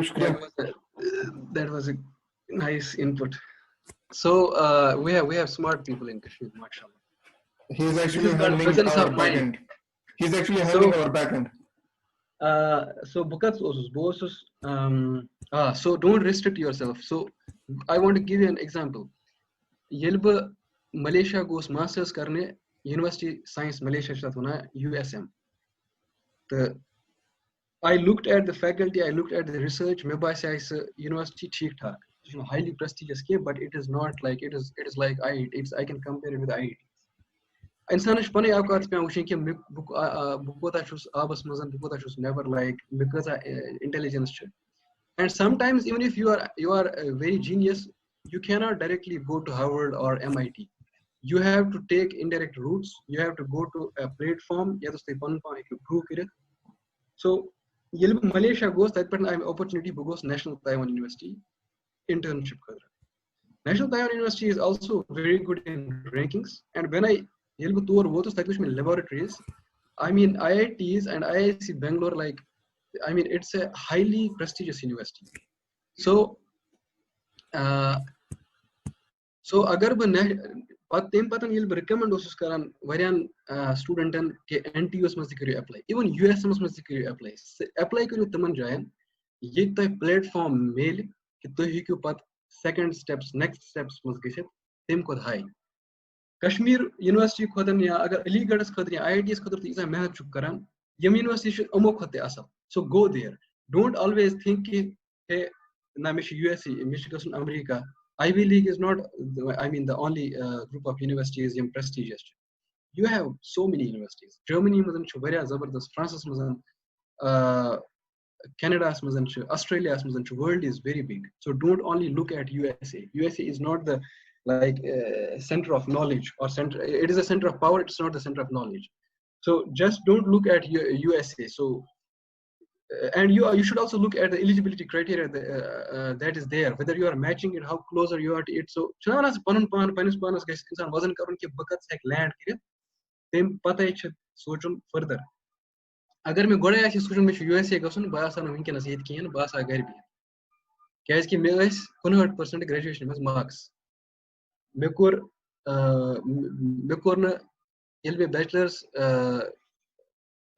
That Shukriya. was a, that was a nice input. So we have smart people in Kashmir, mashallah. He is This actually is called handling presence our of mind. backend. He's actually handling So our backend. Bukat osus, bu osus, so don't restrict yourself. So I want to give you an example. Yelba Malaysia goes masters karne University Science Malaysia shatuna USM. The I looked at the faculty, I looked at the research. Maybe I university ठीक ठाक, highly prestigious ke, but it is not like it is like I can compare it with IIT. इंसान पने औकात पे वुचन कि बु कोता छुस आबस मजन बु कोता छुस never like because intelligence ch. And sometimes even if you are very genius, you cannot directly go to Harvard or MIT. You have to take indirect routes. You have to go to a platform या तो stay pan prove it. So yelb Malaysia goes that but I'm opportunity goes National Taiwan University internship khadra. National Taiwan University is also very good in rankings. And when I yelb tour wo to stablish laboratories, I mean IITs and IIC Bangalore, like I mean it's a highly prestigious university. So so agar bh tem patan yel recommend osus karan varian studenten ke NTUs mas dikriyo apply, even USMs mas dikriyo apply kariyo taman jayan ye toy platform mail ki toy hekyu pat second steps next steps mas geshit tem kod high Kashmir University khodan ya agar Aligarh khadir ya IITs khadir isa mehnat chuk karan yem university should omo khote asal, so go there. Don't always think ki hey na mish USA michigan America. Ivy League is not I mean the only group of universities in prestigious. You have so many universities. Germany mazan chu variya zabardast, France mazan, uh, Canada mazan chu, Australia mazan chu. World is very big, so don't only look at USA. USA is not the like center of knowledge or center. It is a center of power. It's not the center of knowledge. So just don't look at USA. So and you should also look at the eligibility criteria that is there, whether you are matching it, how closer you are to it. So chananas panun pan panis panas guys insan wazan karun ki bakat se land kirit tem pata ich sochun further agar me goda ashi sochun me USA gasun baasa no winkenas yet kiyen baasa gar bi kaz ki me is 100% graduation mas marks me kor na yelbe bachelors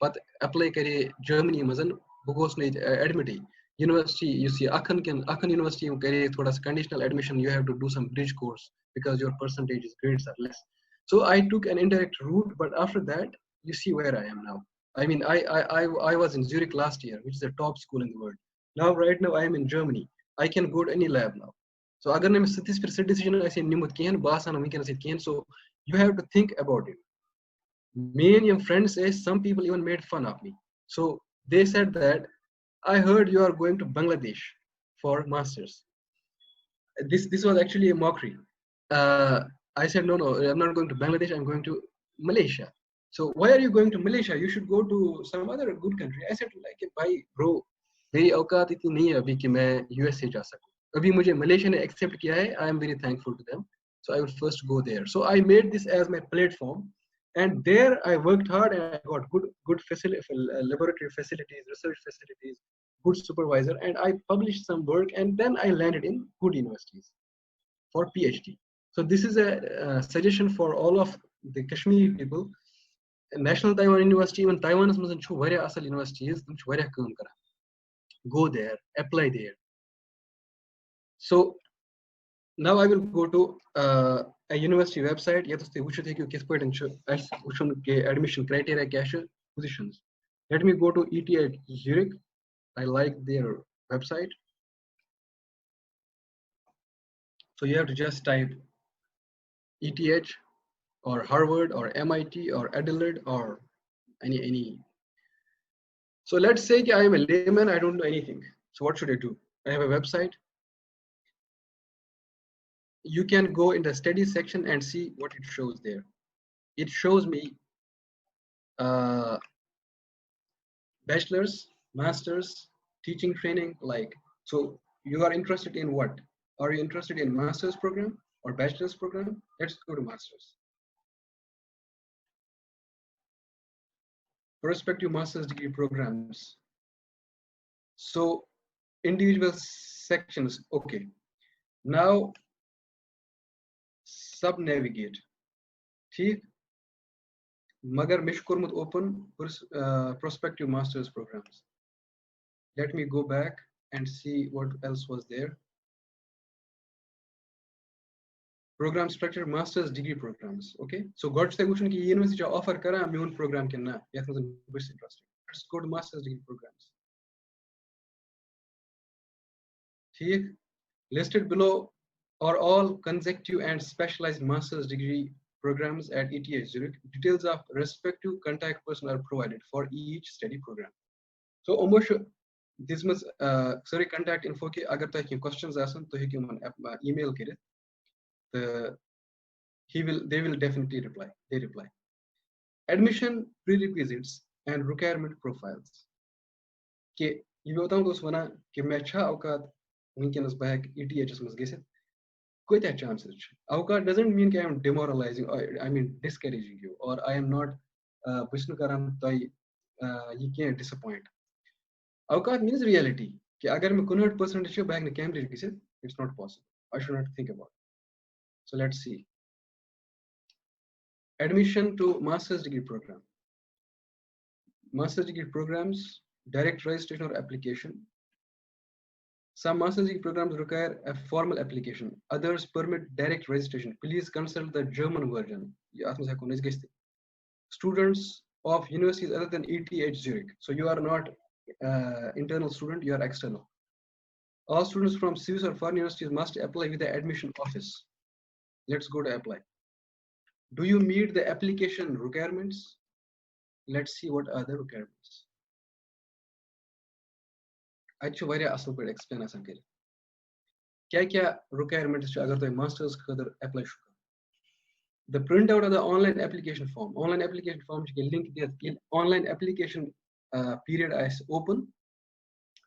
pat apply kare Germany mazan bugos ne admit university. You see Akhan University you carry thoda conditional admission, you have to do some bridge course because your percentages grades are less. So I took an indirect route, but after that you see where I am now. I mean I was in Zurich last year, which is a top school in the world. Now right now I am in Germany. I can go to any lab now. So agar na this decision I say nimut kiyan baasa na we can say kiyan. So you have to think about it. Me and your friends say some people even made fun of me. So they said that I heard you are going to Bangladesh for masters. This was actually a mockery. I said no, I'm not going to Bangladesh. I'm going to Malaysia. So why are you going to Malaysia? You should go to some other good country. I said like bhai bro, मेरी औकात इतनी नहीं है अभी कि मैं USA जा सकूं. अभी मुझे Malaysia ने accept किया है. I am very thankful to them. So I will first go there. So I made this as my platform, and there I worked hard and I got good laboratory facilities, research facilities, good supervisor, and I published some work, and then I landed in good universities for PhD. So this is a suggestion for all of the Kashmiri people. National Taiwan University, even Taiwan is very asal universities, go there, apply there. So now I will go to a university website. Admission criteria, positions. Let me go to ETH Zurich. I like their website. So you have to just type ETH or Harvard or MIT or Adelaide or any. So let's say I am a layman, I don't know anything. So what should I do? I have a website. You can go in the study section and see what it shows there. It shows me bachelor's, master's, teaching training, like, so you are interested in what? Are you interested in master's program or bachelor's program? Let's go to master's. Prospective master's degree programs. So individual sections. Okay, now sub navigate. ठीक, मगर मैं कोरमुत open prospective masters programs. Let me go back and see what else was there. Program structure master's degree programs. Okay, so got to say कि university offer करा मेरे program के ना यात मुझे बस interesting. Let's go to master's degree programs. ठीक, listed below are all consecutive and specialized master's degree programs at ETH Zurich. Details of respective contact person are provided for each study program. So almost this must sorry contact info के अगर तो कोई questions आसन तो ही मन email करे the they will definitely reply. They reply. Admission prerequisites and requirement profiles. कि ये बताऊं दोस्त वना कि मैं अच्छा औकात वुनकनस बैक ETHs मस गसित कोई chances. औकात doesn't mean कि I am demoralizing or I mean discouraging you or I am not बुझनु करन तो ये क्या disappoint. औकात means reality कि अगर मैं 100% छ बैक ने Cambridge गसित it's not possible. I should not think about it. So let's see. Admission to master's degree program. Master's degree programs, direct registration or application. Some master's degree programs require a formal application. Others permit direct registration. Please consult the German version. Students of universities other than ETH Zurich. So you are not internal student, you are external. All students from Swiss or foreign universities must apply with the admission office. Let's go to apply. Do you meet the application requirements? Let's see what are the requirements. अच्छे वारिया असल पर explain आसान करे क्या requirements अगर तो masters खतर apply शुका the printout of the online application form के link दिया online application period is open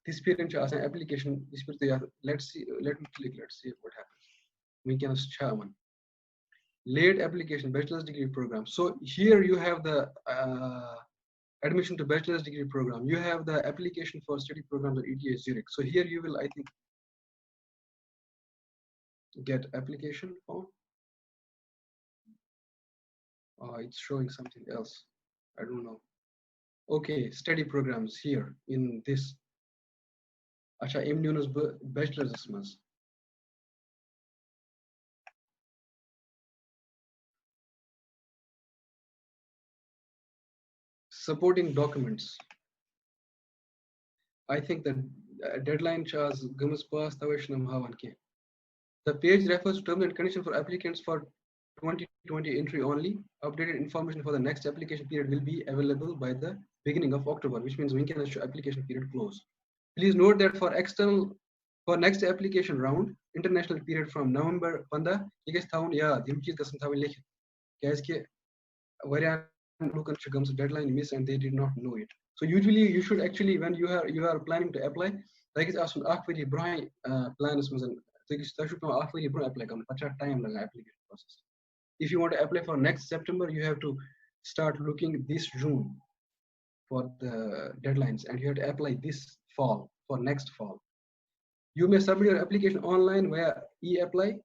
this period जो आसान application this period तो यार let me click let's see what happens we can chairman late application bachelor's degree program so here you have the admission to bachelor's degree program. You have the application for study programs at ETH Zurich. So here you will, I think, get application form. It's showing something else. I don't know. Okay, study programs here in this. Acha, MNU's bachelor's mas. Supporting documents. I think the deadline charge gamas pass tawashnam hawanke. The page refers to terms and conditions for applicants for 2020 entry only. Updated information for the next application period will be available by the beginning of October, which means we can issue application period close. Please note that for next application round, international period from November 15, you guys found yeah, deadline miss and they did not know it. So usually you should actually when you are planning to apply, like it's asked plan apply time application process. If you want to apply for next September, you have to start looking this June for the deadlines and you have to apply this fall for next fall. You may submit your application online via e-apply.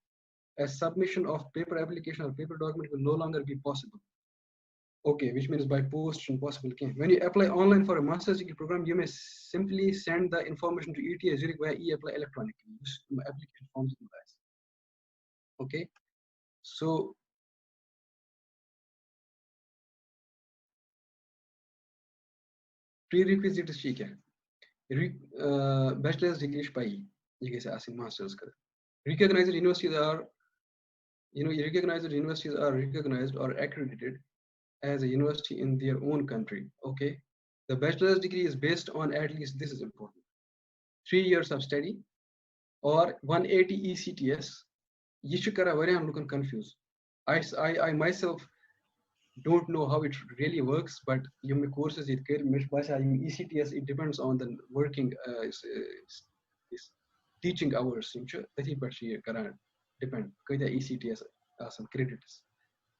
A submission of paper application or paper document will no longer be possible. Okay, which means by post impossible. When you apply online for a master's degree program, you may simply send the information to ETH Zurich via e-apply electronically. Application forms in class. Okay, so prerequisite is bachelor's degree pai you guys asking masters recognized universities are recognized or accredited as a university in their own country. Okay, the bachelor's degree is based on at least this is important 3 years of study or 180 ECTS. I'm looking confused. I myself don't know how it really works, but your courses ECTS it depends on the working teaching hours. Depend ECTS some credits.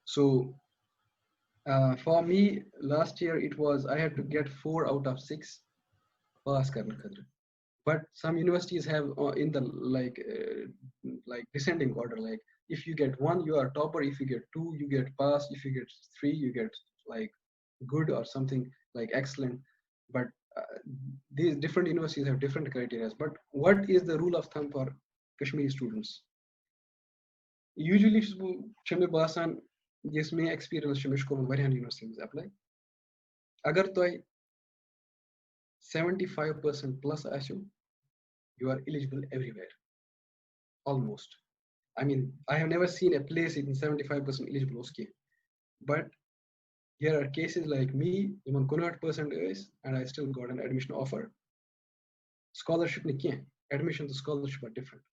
So for me last year it was I had to get 4 out of 6 pass karne khadra. but some universities have in the like descending order. Like if you get 1, you are topper. If you get 2, you get pass. If you get 3, you get like good or something like excellent. But these different universities have different criteria. But what is the rule of thumb for Kashmiri students? Usually, chame basan yes me experience chame ko varian universities apply. Agar toy 75% plus ashu, you are eligible everywhere. Almost. I mean, I have never seen a place in 75% eligible OSK. But here are cases like me, even convert percent is, and I still got an admission offer. Scholarship ne kya? Admission to scholarship are different.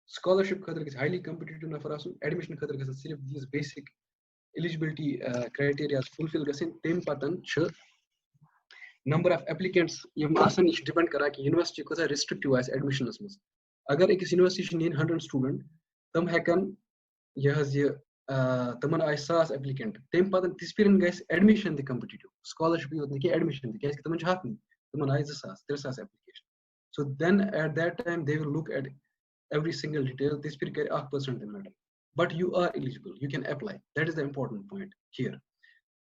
Scholarship khadr is highly competitive na farasu. Admission khadr is sirf these basic eligibility criteria fulfill gasin. Tem patan ch number of applicants yum asan ish depend kara ki university ko restrictive as admission asmas. Agar ek university ne 100 student, tam hekan yahaz ye तमन आय 100 applicant तेम पतन तिस्पिरन gas admission the competitive scholarship yot ne ki admission the कैसे तमन चाहत नहीं तमन आय 200 300 application. So then at that time they will look at every single detail. Tispir kare 1% the matter, but you are eligible, you can apply. That is the important point here.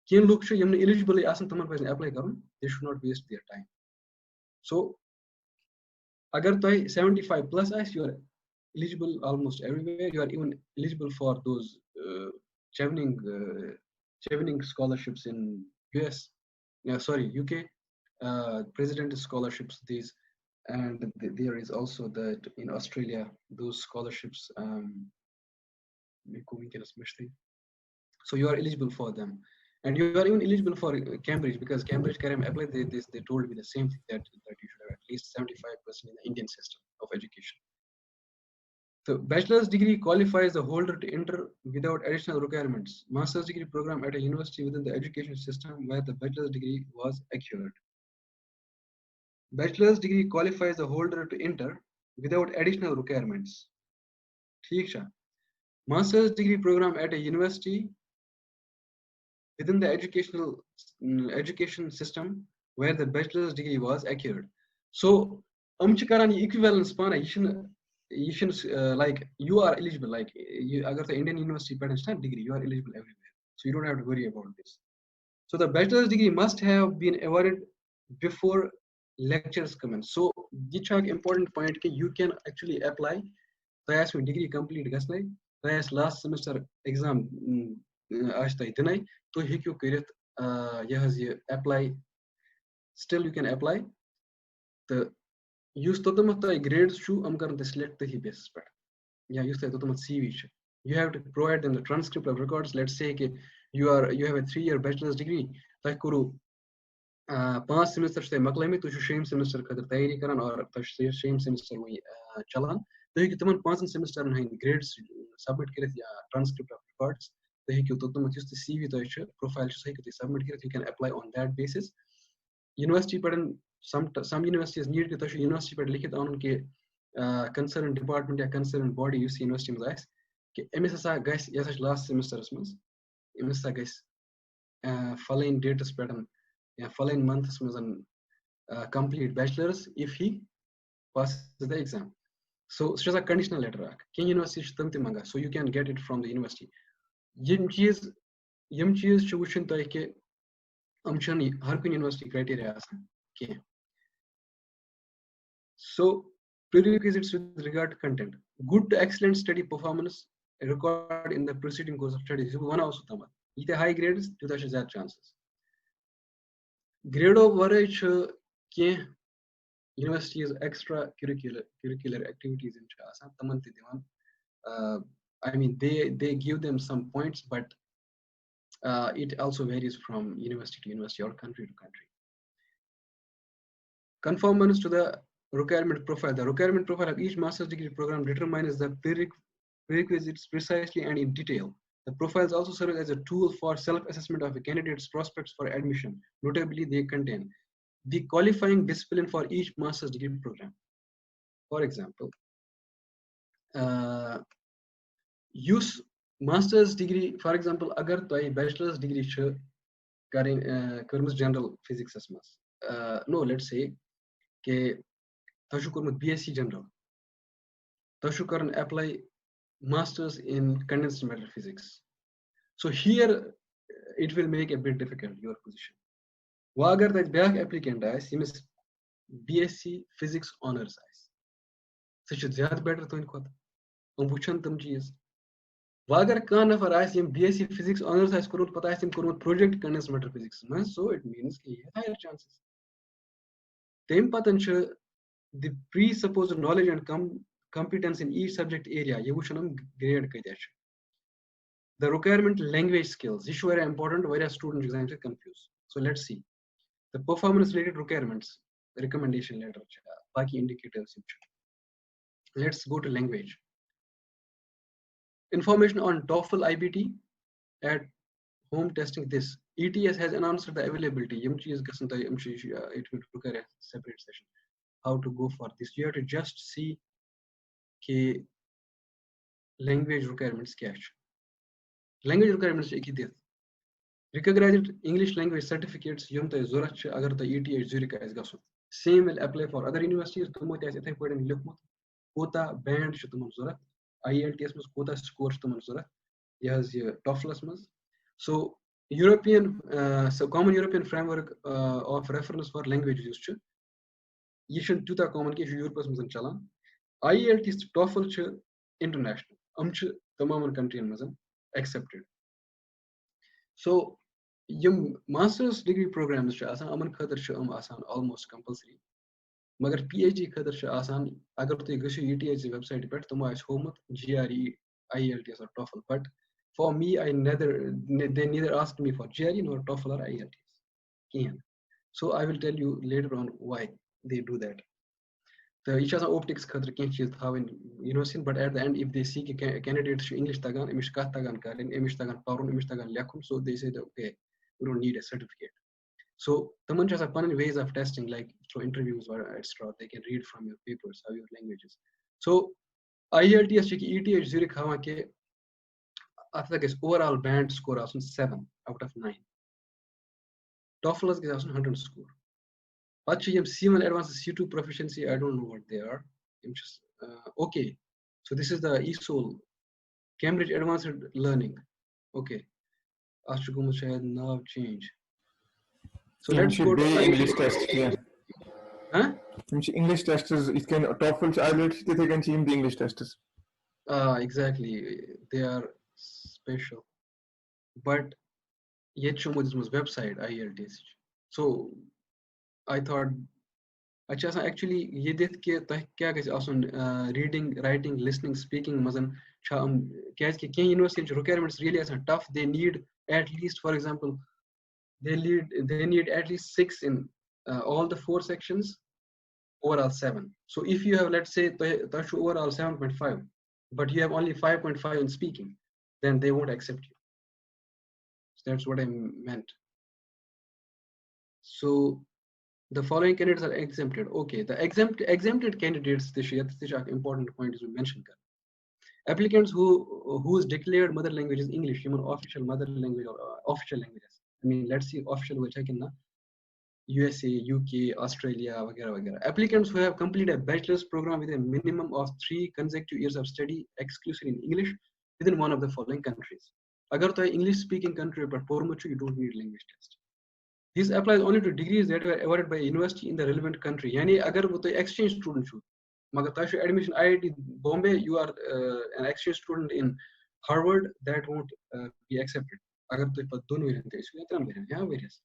Kin look shu yamne eligible asan तमन पैसे apply karun, they should not waste their time. So agar toy 75 plus as you are eligible almost everywhere. You are even eligible for those Chevening scholarships in US, UK, president scholarships. These, and there is also that in Australia those scholarships. So you are eligible for them, and you are even eligible for Cambridge, because Cambridge Karam applied this. They told me the same thing, that you should have at least 75% in the Indian system of education. The bachelor's degree qualifies the holder to enter without additional requirements. Master's degree program at a university within the education system where the bachelor's degree was acquired. Bachelor's degree qualifies the holder to enter without additional requirements. Master's degree program at a university within the education system where the bachelor's degree was acquired. So, amchikarani equivalence pana you should like you are eligible, like you agar the Indian university pattern degree, you are eligible everywhere, so you don't have to worry about this. So the bachelor's degree must have been awarded before lectures commence. So this is important point that you can actually apply tayas mein degree complete gasnai tayas last semester exam ashtai dinai to hekyu karit yahaz apply, still you can apply. The use totamat grades chu am karan select the basis per use totamat CV. You have to provide them the transcript of records. Let's say you have a 3-year bachelor's degree, tah kuru 5 semester stay maklami to shame semester khadir tayari karan or shame semester we chalan to hek taman 5 semester nahin grades submit kiret ya transcript of records to hek totamat use the CV to profile say to submit kiret, you can apply on that basis. University pattern some universities need to university पर लिखित आउन के concerned department या concerned body use university में जाएं कि MSSA guys या सच last semester में MSSA guys following dates pattern या following months में complete bachelor's if he passes the exam. So it's just a conditional letter. Can university तंग ते मांगा, so you can get it from the university. यम चीज़ चुवशन तो है कि हमशन हर कोई university criteria आसान क्या. So prerequisites with regard to content: good to excellent study performance recorded in the preceding course of studies. One also tama. Ite high grades, to the zat chances. Grade of varage ke universities extra curricular activities in chasa tamanti divan. I mean they give them some points, but it also varies from university to university or country to country. Conformance to the requirement profile. The requirement profile of each master's degree program determines the prerequisites precisely and in detail. The profiles also serve as a tool for self-assessment of a candidate's prospects for admission. Notably, they contain the qualifying discipline for each master's degree program. For example, use master's degree, for example, agar to bachelor's degree karmas general physics asmas. No, let's say تۄہہِ چھُو کوٚرمُت BSc General, تۄہہِ چھُو کَرُن apply Masters in Condensed Matter Physics. So here it will make a bit difficult your position. وۄنۍ اگر تَتہِ بیٛاکھ applicant آسہِ ییٚمِس BSc Physics Honors آسہِ, سُہ چھُ زیادٕ better تُہنٛدِ کھۄتہٕ. یِم وٕچھن تِم چیٖز. وۄنۍ اگر کانٛہہ نفر آسہِ ییٚمۍ BSc Physics Honors آسہِ کوٚرمُت, پتہٕ آسہِ تٔمۍ کوٚرمُت Project Condensed Matter Physics منٛز, so it means کہ he has higher chances. تَمہِ پتہٕ چھُ the presupposed knowledge and competence in each subject area. یہِ وٕچھن یِم grade کۭتیاہ چھِ. The requirement language skills. یہِ چھُ واریاہ important. واریاہ student exam چھِ confused. So let's see. The performance related requirements, recommendation letter چھِ, باقی indicators یِم چھِ. Let's go to language. Information on TOEFL IBT at home testing. This ETS has announced the availability. It will prepare a separate session. How to go for this? You have to just see the language requirements. Language requirements are recognized English language certificates. ETH Zurich is gasun. Same will apply for other universities. Quota band IELTS was quota score yes, TOEFL. So European, so common European framework of reference for language use. You should do the common case Europe chalan. IELTS TOEFL international. Tamaman country accepted. So yum master's degree programs aman khatar almost compulsory. Magar PhD khatar asan agar tu gushu ETH website pet tuma is homut GRE IELTS or TOEFL, but for me they neither asked me for GRE nor TOEFL or IELTS. So I will tell you later on why they do that. The each has optics khatar can't choose how in university, but at the end if they see candidates English tagan emish kat tagan karin emish tagan parun emish tagan lekhun, so they say that okay, we don't need a certificate. So taman has a fun ways of testing, like through interviews or etc. They can read from your papers how your languages. So IELTS ETH Zurich hawa ke after this overall band score is 7 out of 9. TOEFL is 100 score. But C1 advanced C2 proficiency, I don't know what they are. Okay, so this is the ESOL, Cambridge Advanced Learning. Okay, now change. So let's go to English test. Yeah. Huh? English testers. It can TOEFL. IELTS. They can see the English testers. Exactly. They are special. But yet this was website IELTS. So I thought. Actually, reading, writing, listening, speaking, university requirements really are tough. They need at least, for example, they need at least 6 in all the 4 sections, overall 7. So if you have, let's say, overall 7.5, but you have only 5.5 in speaking, then they won't accept you. So that's what I meant. So the following candidates are exempted. Okay, the exempted candidates, this is important point is mentioned. Applicants whose declared mother language is English, official mother language or official languages. I mean, let's see official which I can USA, UK, Australia, वगैरह. Applicants who have completed a bachelor's program with a minimum of 3 consecutive years of study exclusively in English within one of the following countries. Agar to English speaking country but you don't need language test. This applies only to degrees that were awarded by a university in the relevant country. Yani agar wo to exchange student chu, magar tashu admission IIT Bombay, you are an exchange student in Harvard, that won't be accepted. Agar to dono irante isu yatram beren ya various.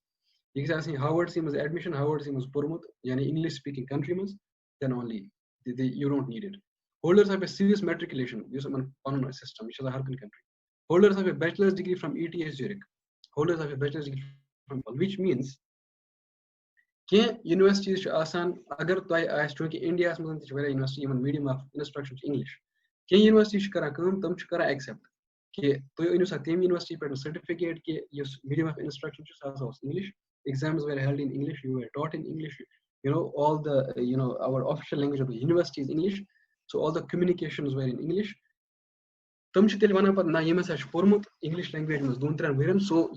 Because Harvard seems admission, Harvard seems pormut, yani English speaking country mas, then only you don't need it. Holders have a serious matriculation, use on system, which is a Harkin country. Holders have a bachelor's degree from ETH Zurich. Holders have a bachelor's degree from, which means universities asan agar toy chunki India is very university even medium of instruction English. Universities kara kam tam kara accept ke toy university per certificate ke medium of instruction is English. Exams were held in English, you were taught in English, all the our official language of the university is English, so all the communications were in English. English language was so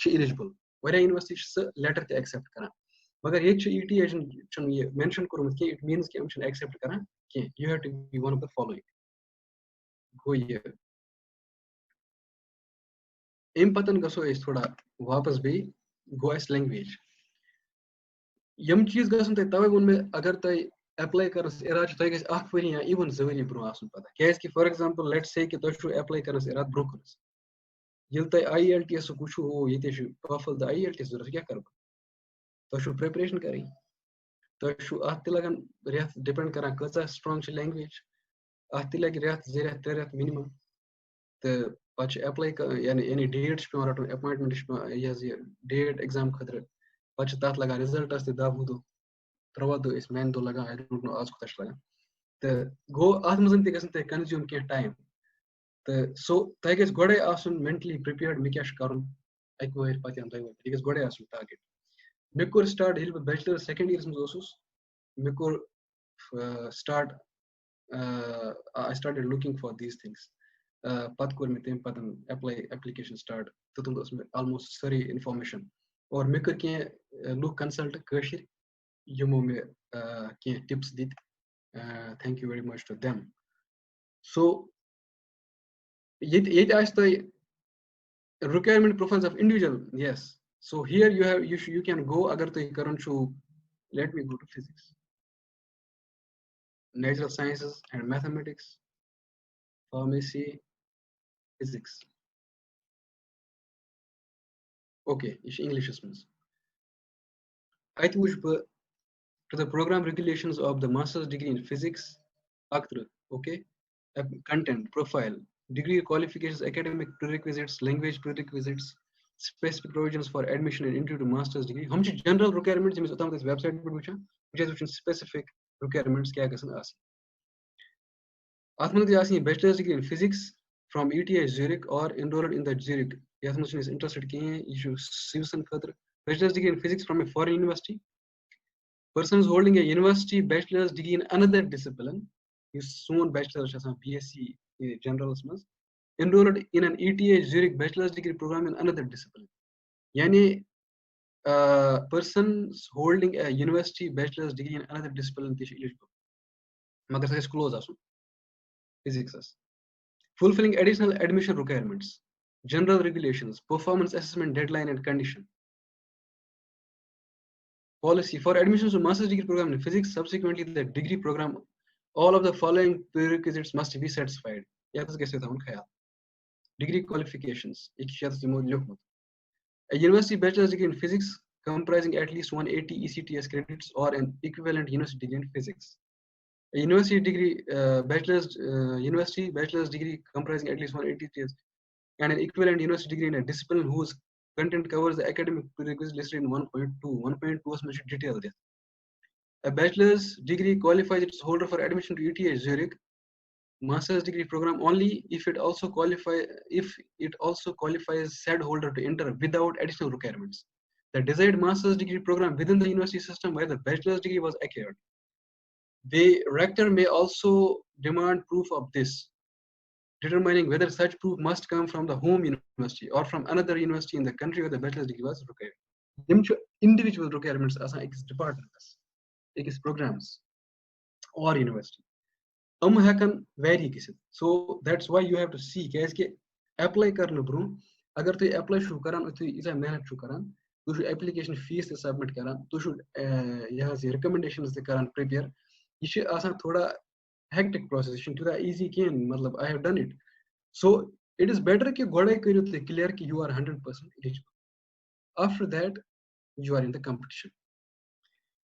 eligible. Where university letter to accept. Magar ye ETA chun ye mention korumut ki it means ki am chun accept karan ki you have to be one of the following. Go ye. Im patan gaso is thoda वापस भी go as language. Yam चीज गसन ते तवे उनमें अगर तय apply करस इराद तय गस आख वरी या even जवरी ब्रो आसन पता कैस कि for example let's say कि तय शु apply करस इराद ब्रो करस यिल तय IELTS सु कुछ हो ये शु TOEFL द IELTS जरूरत क्या कर तय शु preparation करी तय शु आत लगन रेत depend करा कचा strong च language आत लग रेत जे रेत minimum the पच apply यानी date पे और appointment ये date exam खतर पच तात लगा result अस दाव दो Travado is man do laga I don't know आज कुछ लगा the go आत्म जन ते गसन ते consume के time the so तय गस गोड़े आसन mentally prepared मे क्या करूं एक वो है पाती हम तय वो तय गस गोड़े आसन target मे को start हिल bachelor second years में जोसुस मे को start I started looking for these things पत कोर में तेम पतन application start तो तुम उसमें almost सारी information और मे को के लोग consult कशिर यमो में के tips दीत thank you very much to them so yet as the requirement profiles of individual yes so here you can go agar to current show let me go to physics natural sciences and mathematics pharmacy physics okay is English means I think to the program regulations of the master's degree in physics okay content profile degree qualifications academic prerequisites language prerequisites specific provisions for admission and into the master's degree हम general requirements जिसमें उतना इस website पर पूछा which is specific requirements क्या गसन आस आत्मनिर्भर आसी bachelor's degree in physics from ETH Zurich or enrolled in the Zurich यात्मनिर्भर is interested किए हैं issue Simpson further bachelor's degree in physics from a foreign university persons holding a university bachelor's degree in another discipline is soon bachelor's BSc generals mas enrolled in an ETH Zurich bachelor's degree program in another discipline. Yani persons holding a university bachelor's degree in another discipline is eligible. Magar is close asu. Physics as. Fulfilling additional admission requirements, general regulations, performance assessment deadline and condition. Policy for admission to master's degree program in physics, subsequently the degree program, all of the following prerequisites must be satisfied. Degree qualifications. A university bachelor's degree in physics comprising at least 180 ECTS credits or an equivalent university degree in physics. A university degree university bachelor's degree comprising at least 180 ECTS and an equivalent university degree in a discipline whose content covers the academic prerequisites listed in 1.2. 1.2 was mentioned detail there. A bachelor's degree qualifies its holder for admission to ETH Zurich master's degree program only if it also qualifies said holder to enter without additional requirements. The desired master's degree program within the university system where the bachelor's degree was acquired. The rector may also demand proof of this, determining whether such proof must come from the home university or from another university in the country where the bachelor's degree was required. Individual requirements as departments, programs, or university. Hekan vary so that's why you have to see कि apply करने bro अगर तु apply शु करान तो इसे मेहनत शु करान तु शु application fees ते submit करान तु शु यहाँ से recommendations ते करान prepare ये शु आसान थोड़ा hectic process ये शु easy किन मतलब I have done it so it is better कि गोड़े करियो ते clear कि you are 100% eligible after that you are in the competition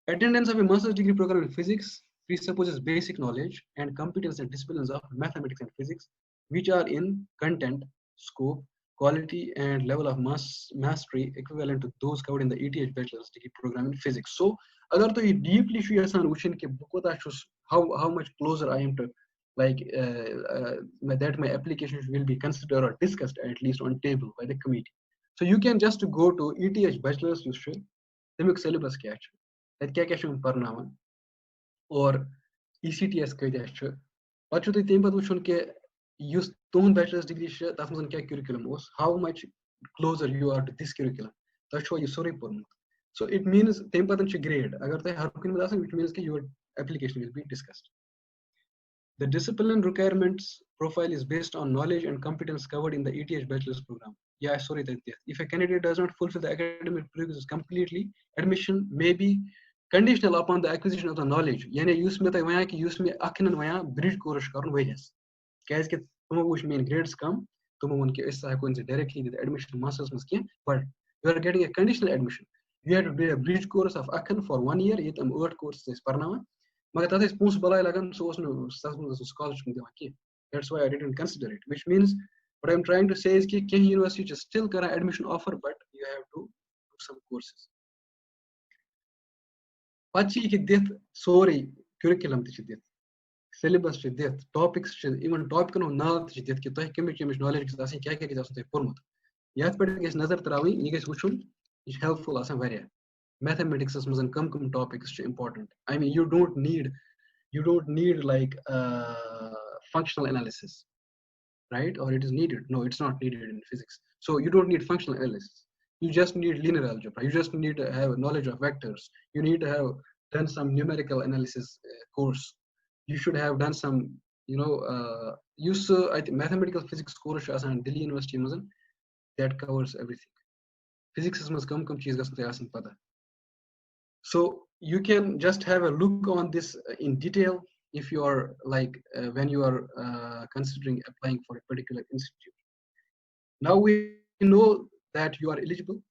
attendance of a master's degree program in physics presupposes basic knowledge and competence in disciplines of mathematics and physics, which are in content, scope, quality, and level of mastery equivalent to those covered in the ETH bachelor's degree program in physics. So, agar to deeply how much closer I am to like that my application will be considered or discussed at least on table by the committee. So you can just go to ETH bachelor's syllabus catch. That क्या पढ़ना or ECTS कह पचु तो तेम पद वुचन के use तुम bachelor's degree तथ मन क्या curriculum ओस how much closer you are to this curriculum तथ छो ये सोरे पढ़मुत So it means them patan ch grade. Agar teh har kun mein it means that your application will be discussed. The discipline requirements profile is based on knowledge and competence covered in the ETH bachelor's program. Yeah, sorry that if a candidate does not fulfill the academic prerequisites completely, admission may be conditional upon the acquisition of the knowledge. Yani use me ta waya ki use me akhinan waya bridge course karun wayas. Guys ke tumo wush main grades come, tumo unke issa hakun se directly the admission masters mas kiya, but you are getting a conditional admission. You have to do a bridge course of akhan for 1 year, yet 8 courses is parnawa. Magar tata is poons balai lagan, so was scholarship में देवा That's why I didn't consider it. Which means what I'm trying to say is कि कहीं university just still करा admission offer, but you have to do some courses. Pachi कि देत sorry curriculum तिच देत, syllabus तिच देत, topics तिच even topic कनो नाल तिच देत कि तोह कमिच knowledge किस आसन क्या किस आसन तोह पढ़मुत. याद पढ़ के इस नजर तरावी ये किस वुचुन इस helpful आसन वारिया. Mathematics is मजन कम topics important. I mean you don't need like functional analysis, right? Or it is needed. No, it's not needed in physics. So you don't need functional analysis. You just need linear algebra. You just need to have knowledge of vectors. You need to have done some numerical analysis course. You should have done some, use I think mathematical physics course asan Delhi University mazan that covers everything. Physics is mas kam cheez gasante asan pada. So you can just have a look on this in detail if you are like when you are considering applying for a particular institute. Now we know that you are eligible.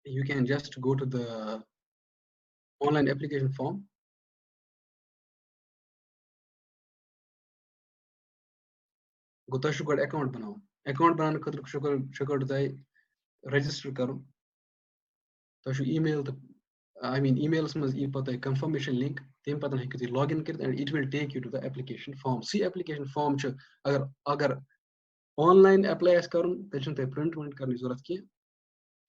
You can just go to the online application form. Gota shukar account banao. Account banan khatir shukar dai register karo. Tashu email emails must a confirmation link. Then patan hai कि login kir and it will take you to the application form. See application form ch agar online apply as karun then te print karni zarurat ki.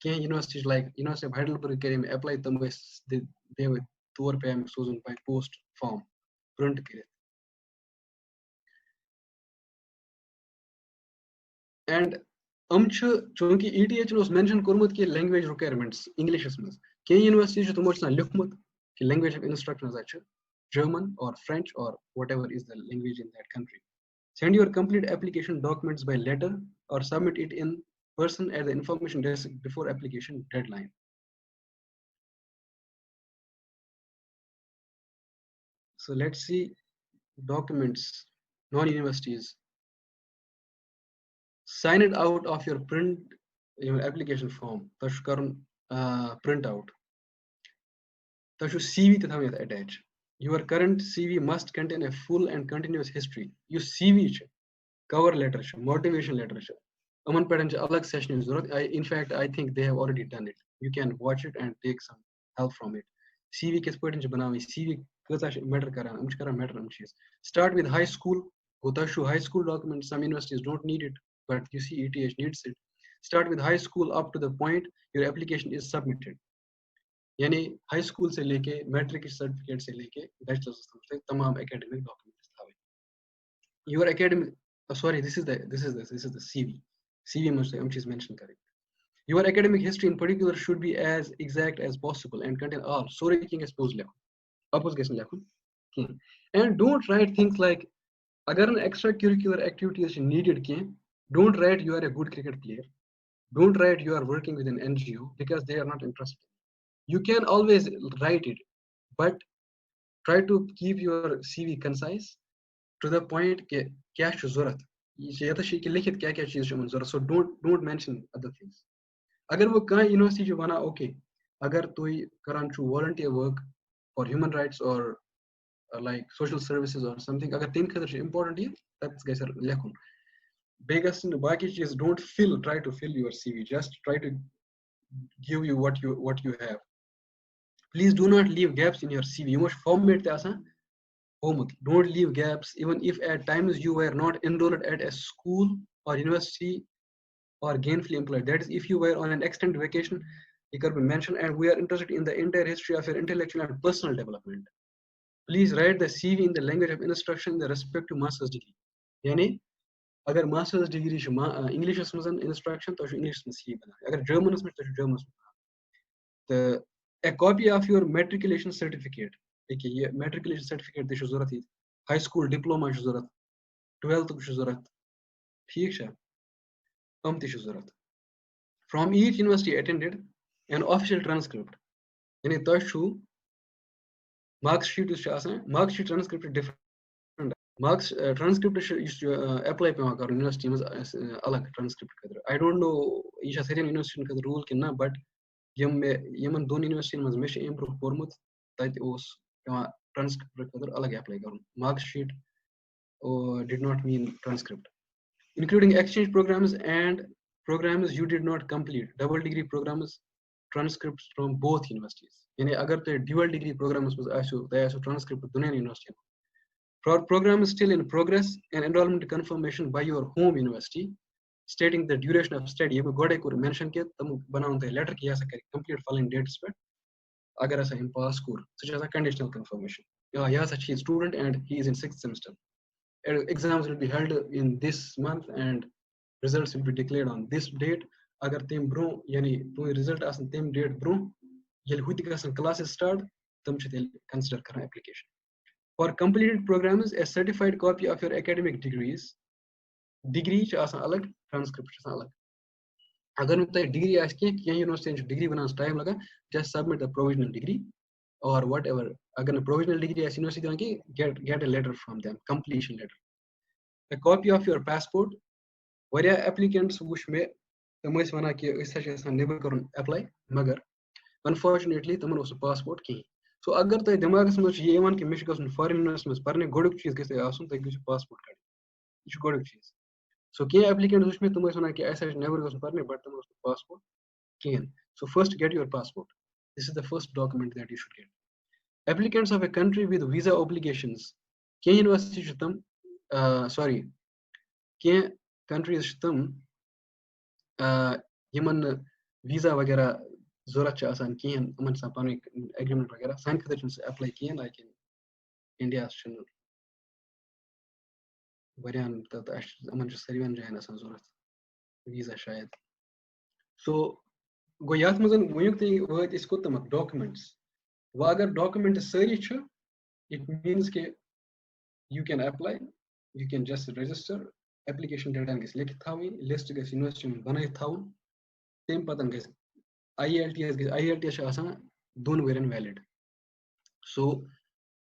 Kya universities like University of Heidelberg kare mein apply tam they will tour pe am sozun by post form print kare. And chunki ETH was mentioned kurmut ki language requirements English ismas. Kya universities to mochna likhmut ki language of instruction is German or French or whatever is the language in that country. Send your complete application documents by letter or submit it in person at the information desk before application deadline. So let's see documents, non-universities. Sign it out of your application form. Tashkarun print out. Tashu CV to attach. Your current CV must contain a full and continuous history. You CV cover letter, motivation letter. Aman padan alag session is in fact I think they have already done it. You can watch it and take some help from it. CV kis padan banawi CV matter karan matter start with high school. Gotashu high school documents. Some universities don't need it, but you see ETH needs it. Start with high school up to the point your application is submitted. यानी high school से लेके matric certificate से लेके bachelors तक तमाम academic documents था. Your academic sorry this is the CV must हम चीज मेंशन करें. Your academic history in particular should be as exact as possible and contain all sorry king expose lekho oppose gesn lekho. And don't write things like agar an extracurricular activity is needed ke don't write you are a good cricket player. Don't write you are working with an NGO because they are not interested. You can always write it, but try to keep your CV concise to the point ke kya chu zarurat ye ta shi ke likhit kya cheez chu zarurat. So don't mention other things. Agar wo kahan university jo bana okay agar toy karan chu volunteer work for human rights or like social services or something agar tin khatir important ye that's guys are lekhun biggest in the baki cheez don't try to fill your CV. Just try to give you what you have. Please do not leave gaps in your CV. You must format the asa. Don't leave gaps even if at times you were not enrolled at a school or university or gainfully employed. That is if you were on an extended vacation, it could be mentioned, and we are interested in the entire history of your intellectual and personal development. Please write the CV in the language of instruction in the respective master's degree. Yani agar master's degree English is instruction to English CV bana. Agar German is German. The a copy of your matriculation certificate. Okay, ये matriculation certificate तै ज़रूरत है, high school diploma ज़रूरत, 12th ज़रूरत, ठीक है, तम तै ज़रूरत. From each university attended, an official transcript. यानी तोह छु mark sheet is आसान, mark sheet transcript different. Marks transcript is apply पे कर university में अलग transcript कर. I don't know ये सारे university का rule किन्ना, but यमन दोन university में मैं improve कोरमुत ताकि उस transcript कर अलग apply करूँ. Mark sheet did not mean transcript. Including exchange programs and programs you did not complete, double degree programs, transcripts from both universities. यानी अगर तो dual degree programs में आशु transcript दोनों university. Program is still in progress, and enrollment confirmation by your home university stating the duration of study. ये गोड़े को mention किया तम बनाऊँ letter किया ऐसा करें complete following dates पर अगर ऐसा हम pass कर such as a conditional confirmation. Yeah, such he is student and he is in 6th semester. Exams will be held in this month and results will be declared on this date. अगर तेम bro यानी तो result आसन तेम date bro ये हुई दिखासन classes start तम चेल consider करना application. For completed programs, a certified copy of your academic degrees, degree च आसान अलग, transcript च आसान अलग. अगर में तो degree आस के क्या university degree बनाने time लगा, just submit the provisional degree or whatever. अगर provisional degree आस university देना कि get a letter from them, completion letter. A copy of your passport. Waria applicants whoosh में तमस वना कि इस ऐसा never करूँ apply, मगर unfortunately तमन उस passport की. So अगर तो दिमाग में ये वन कि मैं गसन फॉरेन यूनिवर्सिटी में पढ़ने गोड़क चीज गसे आसुन तो किसी पासपोर्ट कार्ड ये गोड़क चीज. So के एप्लीकेंट उसमें तुम सुना कि ऐसा नेवर गसन पढ़ने बट तुम उसको passport can. So first get your passport. This is the first document that you should get. Applicants of a country with visa obligations. के यूनिवर्सिटी तुम sorry के countries तुम यमन visa वगैरह ज़रूरत आसान किन उमन सा पानी agreement वगैरह साइन खतर चुन से apply किन like in India चुन वरियान तत अमन जो सरीवन जाए आसान ज़रूरत visa शायद. So गो याद मज़न वयुक्त वह इसको तम documents. वो अगर document सारी च it means के you can apply, you can just register, application data गस लिखित थावी, list गस university में बनाई थाऊ, तेम पतन गस IELTS आसान दोन Warren valid. So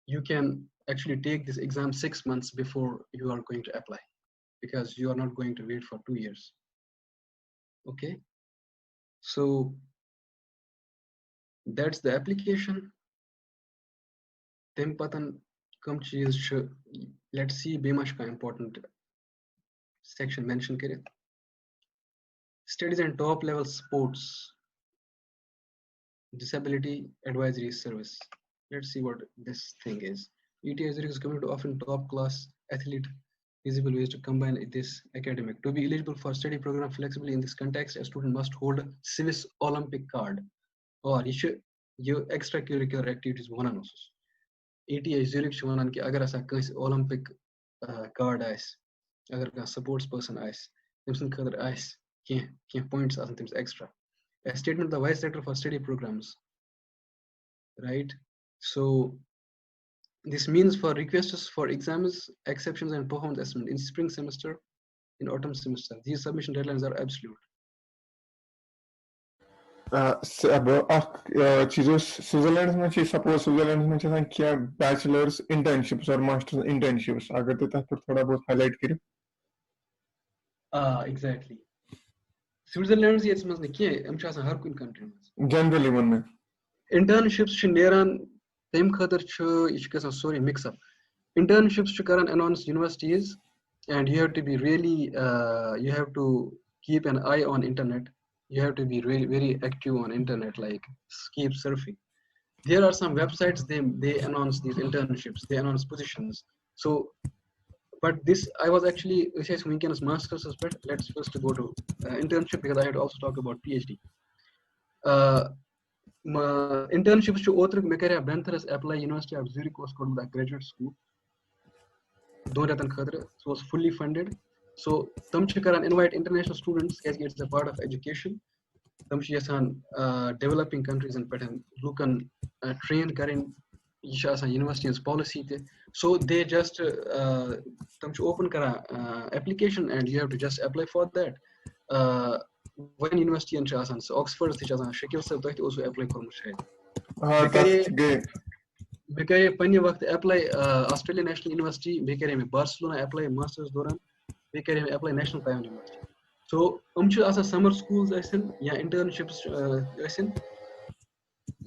you can actually take this exam 6 months before you are going to apply because you are not going to wait for 2 years. Okay, so that's the application. Then patan kam cheez let's see bemash ka important section mention kare. Studies and top level sports, disability advisory service. Let's see what this thing is. ETS is coming to often top class athlete feasible ways to combine this academic. To be eligible for study program flexibly in this context, a student must hold a Swiss Olympic card or you extracurricular activities one on ETA Zurich one कि अगर ऐसा कहीं Olympic card ice, अगर कहीं sports person ice, तमसन खतर ice क्या points आसन तमस extra. A statement the vice rector for study programs, right? So this means for requests for exams, exceptions and performance assessment in spring semester, in autumn semester. These submission deadlines are absolute. अब चीजों Switzerland में चीज suppose Switzerland में चीज़ क्या bachelors internships और masters internships अगर तो तक थोड़ा बहुत हाईलाइट करें. Exactly. Switzerland ये इसमें ने क्या हम चाहते हैं हर कोई country में. Generally वन में. Internships च नेरान तेम खतर च ये च sorry mix up. Internships च करन announce universities and you have to be really you have to keep an eye on internet. You have to be really very active on internet, like keep surfing. There are some websites they announce these internships, they announce positions. So but this I was actually master's aspect. Let's first go to internship because I had also talked about PhD. Internships to author me Benthers apply University of Zurich was called the graduate school. So was fully funded. So tam chikaran invite international students as it's a part of education. تم چھِ یژھان ڈیولپِنگ کَنٹریٖزَن پٮ۪ٹھ لُکَن train کَرٕنۍ یہِ چھِ آسان university ہٕنٛز پالسی تہِ سو دے جسٹ تِم چھِ اوپن کران application and you have to just apply for that وۄنۍ یونیورسٹین چھِ آسان سُہ آکسفٲرڈس تہِ چھِ آسان شکیل صٲب تۄہہِ تہِ اوسوٕ ایپلاے کوٚرمُت شاید مےٚ کَرے پننہِ وقتہٕ ایپلاے آسٹریلین نیشنل یونیورسٹی بیٚیہِ کَرے مےٚ بارسلونا ایپلاے ماسٹٲرٕس دوران بیٚیہِ کَرے مےٚ apply national private university so یِم چھِ آسان سمر سکوٗلز ٲسِن یا انٹرنشِپٕس ٲسِن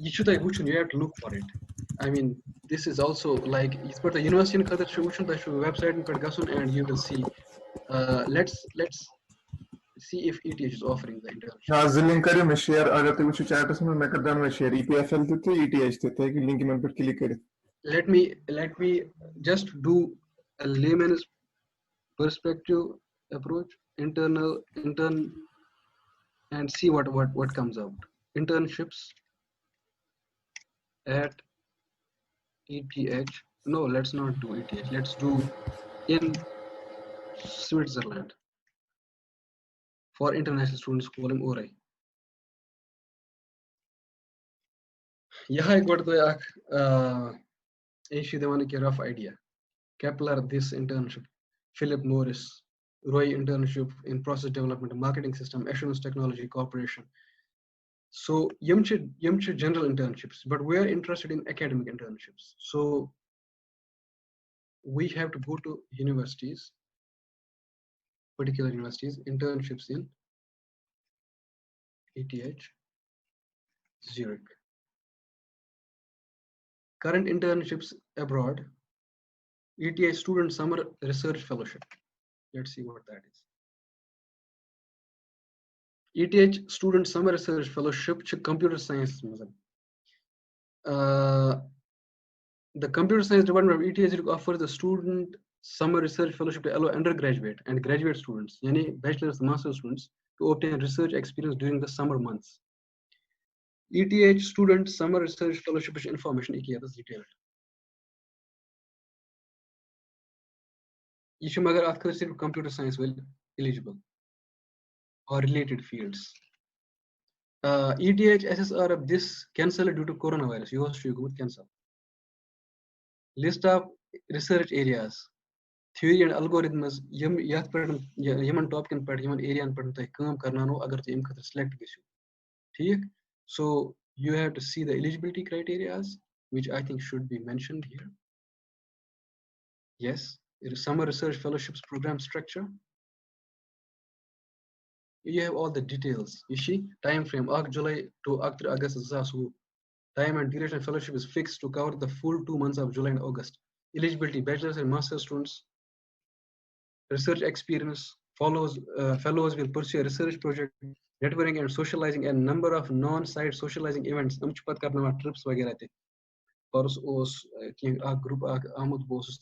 یہِ چھُ تۄہہِ وٕچھُن you have to look for it I mean this is also like یِتھ پٲٹھۍ تۄہہِ یونیورسٹین خٲطرٕ چھُ وٕچھُن تۄہہِ چھُ ویب سایٹن پٮ۪ٹھ گژھُن and you will see let's see if ETH is offering the internship. زٕ لِنک کٔرِو مےٚ شِیر اگر تُہۍ وٕچھِو چیٹس منٛز مےٚ کٔر دۄنوَے شِیر EPFL تہِ تہٕ ETH تہِ تُہۍ ہیٚکِو لِنک یِمن پٮ۪ٹھ کِلِک کٔرِتھ. Let me just do a layman's perspective approach, intern, and see what comes out. Internships at ETH. No, let's not do ETH. Let's do in Switzerland for international students calling ORI. यहाँ एक बार तो एक ऐसी देवाने की rough idea. Kepler this internship, Philip Morris, Roy internship in process development, marketing system, Assurance Technology Corporation. So yum general internships, but we are interested in academic internships. So we have to go to universities, particular universities, internships in ETH, Zurich. Current internships abroad, ETH Student Summer Research Fellowship. Let's see what that is. ETH Student Summer Research Fellowship is computer science. The computer science department of ETH offers the student summer research fellowship to allow undergraduate and graduate students, yani bachelor's and master's students, to obtain research experience during the summer months. ETH Student Summer Research Fellowship information is detailed. You should magar ask computer science will eligible or related fields. ETH SSR of this cancelled due to coronavirus. You should go cancel. List of research areas, theory and algorithms. Yaman top can part yaman area and part tai kaam karna no agar tu im khatar select gishu. ठीक? So you have to see the eligibility criteria, which I think should be mentioned here. Yes, it is summer research fellowships program structure. You have all the details. You see, time frame July to August. Time and duration fellowship is fixed to cover the full 2 months of July and August. Eligibility: bachelor's and master's students. Research experience: fellows will pursue a research project, networking and socializing, and number of non-site socializing events. Trips वगैरह थे. Pars os a group Ahmed Bose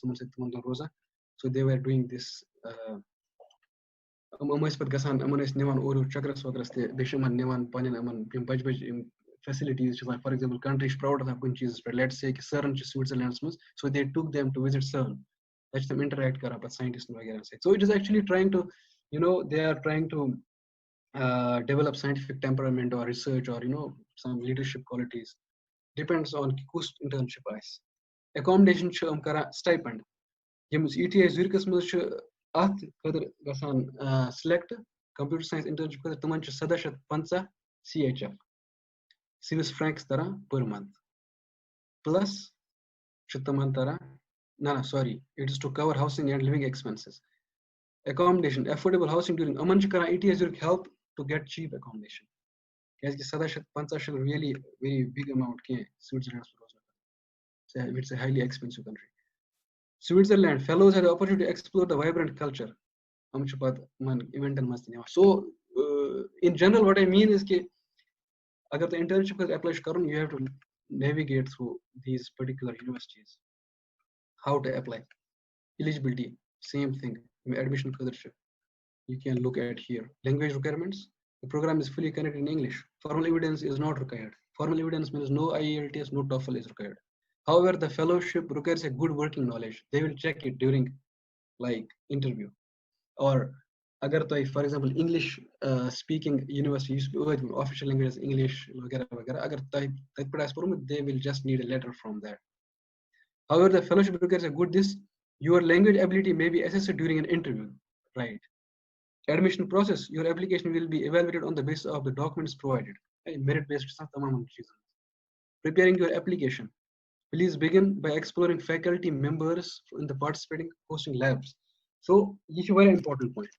rosa. So they were doing this. Facilities, for example, countries proud of let's say CERN Switzerland, so they took them to visit CERN. Let them interact with scientists. So it is actually trying to, they are trying to develop scientific temperament or research or some leadership qualities. Depends on whose internship is. Accommodation stipend. ETH Zurich select computer science internship CHF. Swiss francs per month. Plus, it is to cover housing and living expenses. Accommodation, affordable housing during ETH Zurich help to get cheap accommodation. Because really very big amount Switzerland. It's a highly expensive country. Switzerland, fellows have the opportunity to explore the vibrant culture. So, in general, what I mean is that agar the internship apply karun, you have to navigate through these particular universities. How to apply? Eligibility, same thing. Admission you can look at here. Language requirements. The program is fully connected in English. Formal evidence is not required. Formal evidence means no IELTS, no TOEFL is required. However, the fellowship requires a good working knowledge. They will check it during interview. Or agar toy for example English speaking university official language is English वगैरह वगैरह अगर toy they will just need a letter from that. However, the fellowship requires a good this your language ability may be assessed during an interview, right? Admission process, your application will be evaluated on the basis of the documents provided. Merit based preparing your application. Please begin by exploring faculty members in the participating hosting labs. So this is a very important point.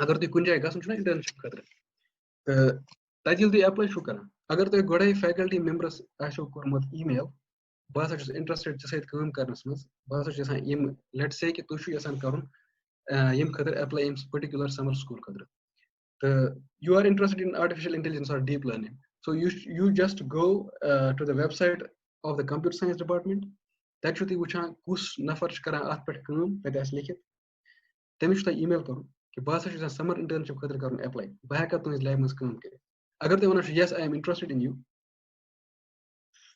अगर तुम कुछ जाएगा सुनना internship खतर तजिल तुम apply show करना अगर तुम गोड़े faculty members आशो कोरमत email बस अच्छे interested जैसे काम करने समझ बस अच्छे जैसे ये let's say कि तुम शो ऐसा करूँ ये खतर apply in particular summer school खतर you are interested in artificial intelligence or deep learning, so you just go to the website of the computer science department. That should be वुचान कुछ नफर करा आत पर काम पे ऐसे लिखित तमिश तो email करूँ कि बस अच्छे summer internship खतर करूँ apply बह का तुम इस lab में काम करे अगर तुम वनाश yes I am interested in you,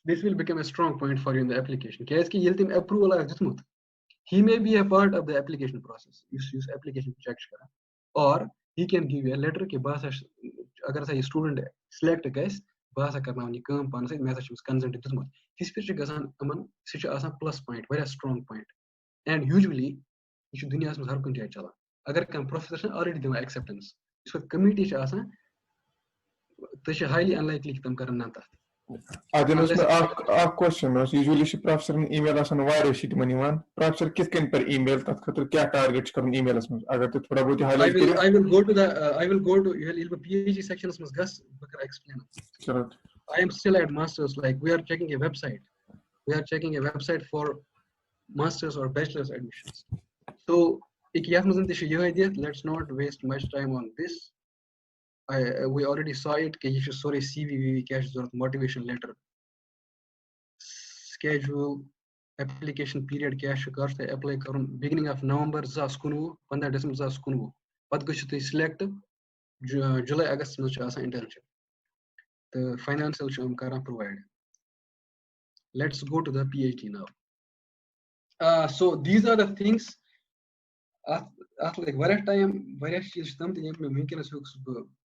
this will become a strong point for you in the application. क्या इसकी ये तुम approval uh जितमुत he may be a part of the application process. Use application check करा or he can give you a letter कि बस अगर सा student select gas बस करना उन्हीं काम पाने से मैं सच consent दितमुत this फिर गसान अमन सिच आसान plus point very strong point and usually ये शुद्ध दुनिया में हर कुछ जाए चला अगर कम professor already दिमा acceptance इसको committee च आसान तो ये highly unlikely कि तुम करना था Adenus a question was usually she professor an email asan wire sheet maniwan professor kis ken per email tat khatar kya targets karun email asman agar to thoda bahut highlight kare I will go to the I will go to your PhD section must gus explain. Correct. I am still at masters, like we are checking a website. We are checking a website for masters or bachelor's admissions. So let's not waste much time on this. We already saw it. Sorry, CV, cash motivation letter, schedule, application period, cash apply beginning of November, 15 December, but select July, August internship. The financial provide. Let's go to the PhD now. So these are the things. Like various time, various something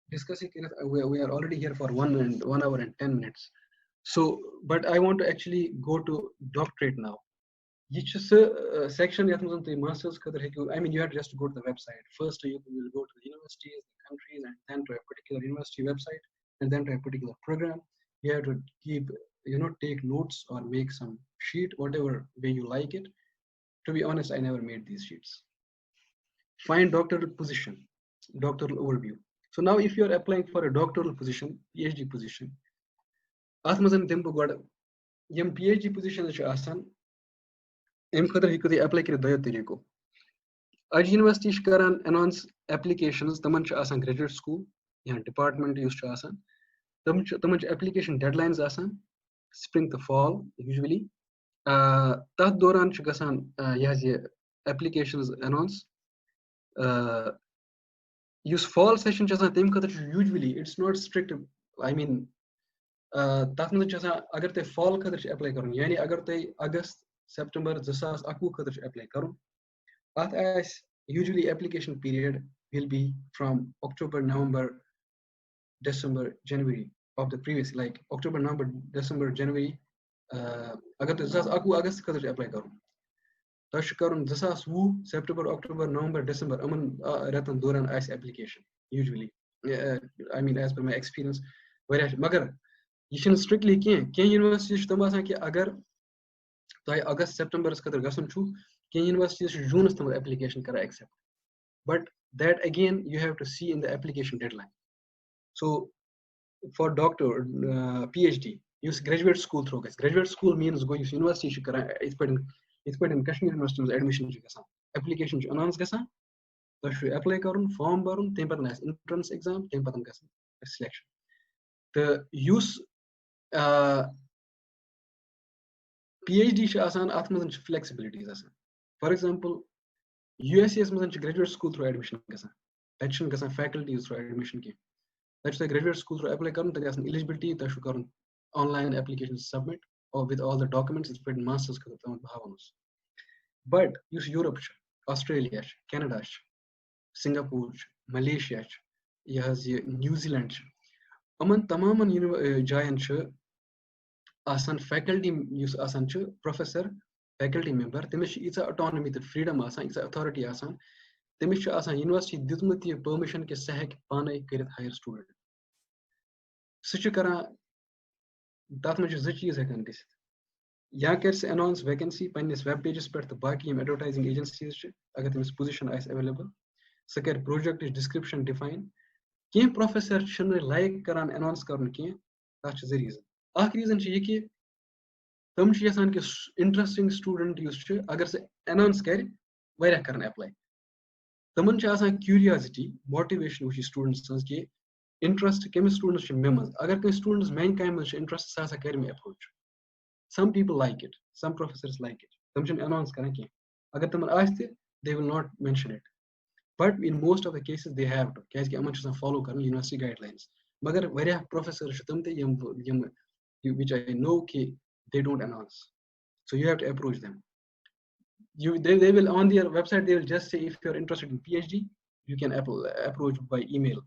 discussing. We are already here for 1 hour and 10 minutes. So, but I want to actually go to doctorate now. Each section, masters. I mean, you have just to go to the website. First, you will go to the universities, the countries, and then to a particular university website, and then to a particular program. You have to keep, take notes or make some sheet, whatever way you like it. To be honest, I never made these sheets. Find doctoral position, doctoral overview. So now, if you are applying for a doctoral position, PhD position, PhD position is asan. Apply Aj university announce applications, graduate school, department used to asan. Application deadlines asan, spring to fall usually. That doran applications announce. Use fall session usually it's not strict. I mean, agar te fall apply karun, yani agar te August, September, 2021 apply karun. Usually application period will be from October, November, December, January of the previous, like October, November, December, January. Agar te August apply karun. September, October, November, December, ratan duran ice application usually. I mean, as per my experience, whereas magar you strictly can university ki agar August, September can university June application kara accept. But that again you have to see in the application deadline. So for doctor, PhD, use graduate school through guys. Graduate school means going to university it's put in Kashmir University admission application announce gasa. So should apply karun, form barun, entrance exam, selection. The use PhD asan atman flexibilities asan. For example, USCS graduate school through admission gasa. Admission gasa faculty through admission ki. That's the graduate school through apply karun, there is an eligibility, that should karun online application submit or with all the documents it's put in masters. But use Europe, Australia, Canada. Singapore, Malaysia, New Zealand. Aman tamaman jayan asan faculty use asan professor faculty member temis is autonomy the freedom asan is authority asan temis asan university ditmut ye permission ke sahek panai kirit higher student such kara tat maj ze cheez hekan dis ya kers announce vacancy pannis web pages per the baki advertising agencies agar temis position is available sakar project is description define ke professor chhne like karan announce karun ke tat is the reason akh reason ye ki तम यसान कि interesting student अगर से announce कर वारिया करन apply तमन curiosity motivation वो students कि interest कमिस students मे मज अगर कहीं स्टूडेंट्स मेन काम मज इंटरेस्ट सा कर मे approach some people like it some professors like it तम अनाउंस कर अगर तमन आस्ते they will not mention it but in most of the cases they have to कैसे कि अमन फॉलो कर यूनिवर्सिटी गाइडलाइंस मगर वारिया प्रोफेसर तम ते यम which I know they don't announce. So you have to approach them. They will on their website, they will just say if you're interested in PhD, you can approach by email.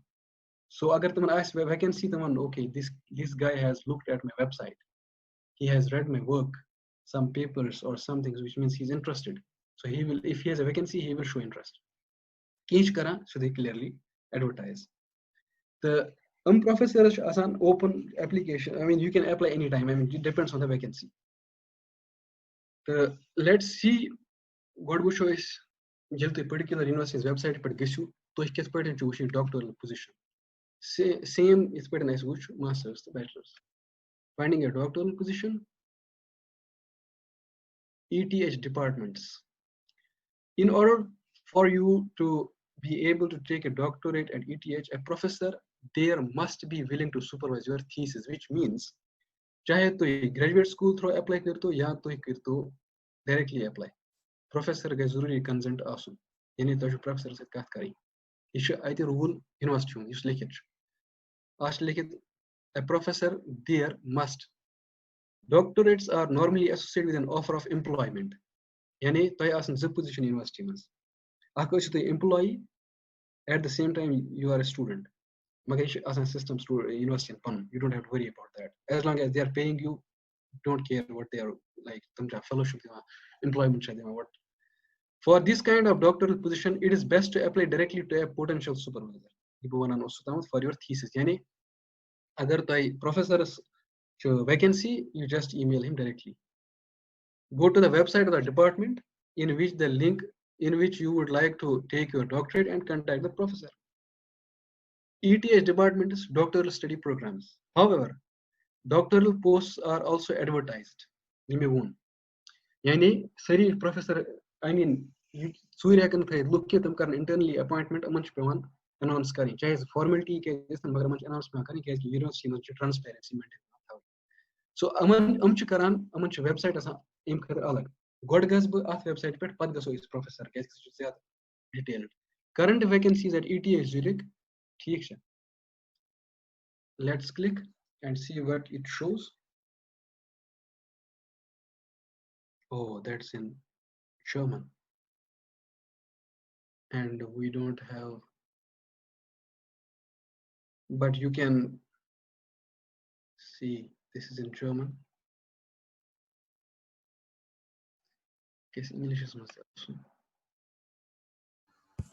So agar taman ask vacancy, taman okay, this guy has looked at my website. He has read my work, some papers or some things, which means he's interested. So he will, if he has a vacancy, he will show interest. Each kara, so they clearly advertise. The professor is an open application. I mean, you can apply anytime. I mean, it depends on the vacancy. Let's see what we show is a particular university's website, but guess you to get put into doctoral position. Same is put in as master's, the bachelor's. Finding a doctoral position, ETH departments. In order for you to be able to take a doctorate at ETH, a professor there must be willing to supervise your thesis, which means चाहे तो graduate school through apply करतो या तो करतो directly apply. Professor गए जरूरी consent आसुन यानी तो जो professor से कथ करी ये आयते rule university हूँ इस लिखित आश लिखित a professor there must. Doctorates are normally associated with an offer of employment. यानी तो आसन zip position university में आको इस तो employee at the same time you are a student. As a system university you don't have to worry about that. As long as they are paying you, don't care what they are like. Fellowship, employment. What for this kind of doctoral position, it is best to apply directly to a potential supervisor for your thesis. Yani, agar tai professor's vacancy, you just email him directly. Go to the website of the department in which the link in which you would like to take your doctorate and contact the professor. ETH department is doctoral study programs. However, doctoral posts are also advertised. Yani, sari professor, I mean, Surya can look at them internally appointment a month per one announce kari. Chahe formality ke isam bagar much announcement kari ke university much transparency maintain. So amch karan amch website asa aim kar alag. God gasb at website pet pad gaso is professor ke zyada detailed. Current vacancies at ETH Zurich. Let's click and see what it shows. Oh, that's in German. And we don't have, but you can see this is in German. Guess English is also.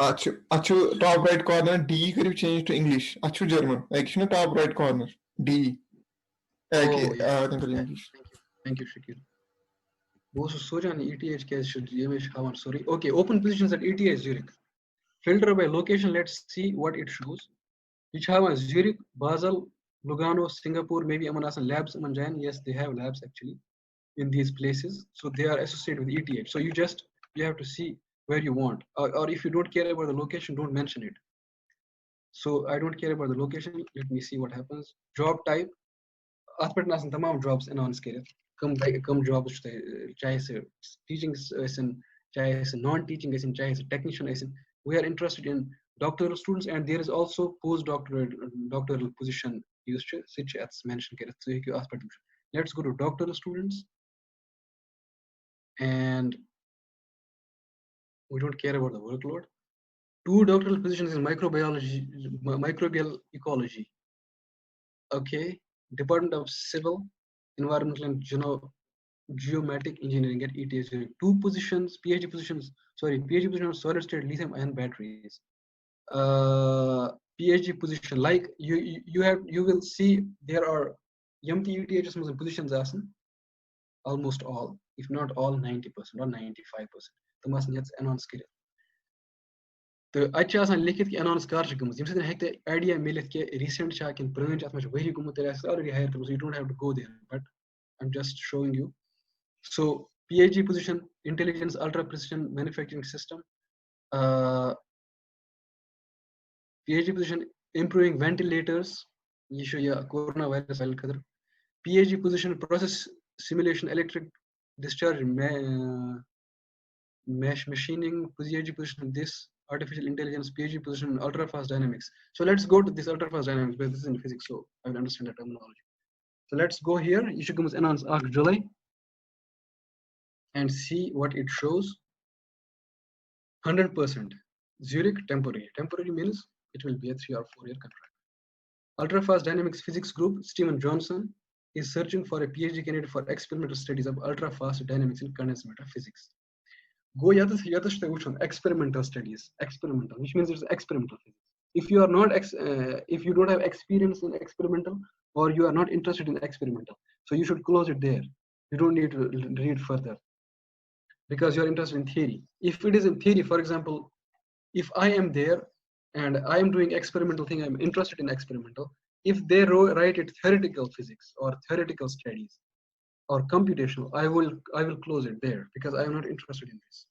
Achu top right corner D could you change to English? Achu German. Actually top right corner D. Oh, yeah. English. Thank you, Shakil. Sorry. Okay, open positions at ETH Zurich. Filter by location. Let's see what it shows. Which have Zurich, Basel, Lugano, Singapore. Maybe Amanasan labs. Yes, they have labs actually in these places. So they are associated with ETH. So you have to see where you want, or if you don't care about the location, don't mention it. So I don't care about the location. Let me see what happens. Job type. Aspect tamam jobs announce kare. Come jobs chahe se teaching chahe se non-teaching chahe se technician. We are interested in doctoral students, and there is also doctoral position used such as mentioned kare. Let's go to doctoral students, and we don't care about the workload. 2 doctoral positions in microbiology, microbial ecology. Okay, Department of Civil, Environmental and Geomatic Engineering at ETH. 2 positions, PhD positions. Sorry, PhD position on solid state lithium ion batteries. PhD position, like you will see there are ETHs positions almost all, if not all, 90% or 95%. The must needs announce kid. The achas and liquid announce carjigums. You said hect idea millet recent shark in print as much very already higher, so you don't have to go there, but I'm just showing you. So PhD position, intelligence, ultra precision manufacturing system. PhD position, improving ventilators. You show your coronavirus. PhD position, process simulation, electric discharge, mesh machining. PhD position, this artificial intelligence. PhD position, ultra fast dynamics. So let's go to this ultra fast dynamics, because this is in physics, so I will understand the terminology. So let's go here. You should come announce Arc July and see what it shows. 100%. Zurich temporary. Temporary means it will be a 3 or 4 year contract. Ultra fast dynamics physics group, Stephen Johnson is searching for a PhD candidate for experimental studies of ultra fast dynamics in condensed matter physics. Go experimental studies, experimental, which means it's experimental physics. If you are not, if you don't have experience in experimental, or you are not interested in experimental, so you should close it there. You don't need to read further, because you're interested in theory. If it is in theory, for example, if I am there and I am doing experimental thing, I'm interested in experimental. If they write it theoretical physics or theoretical studies or computational, I will close it there, because I am not interested in this.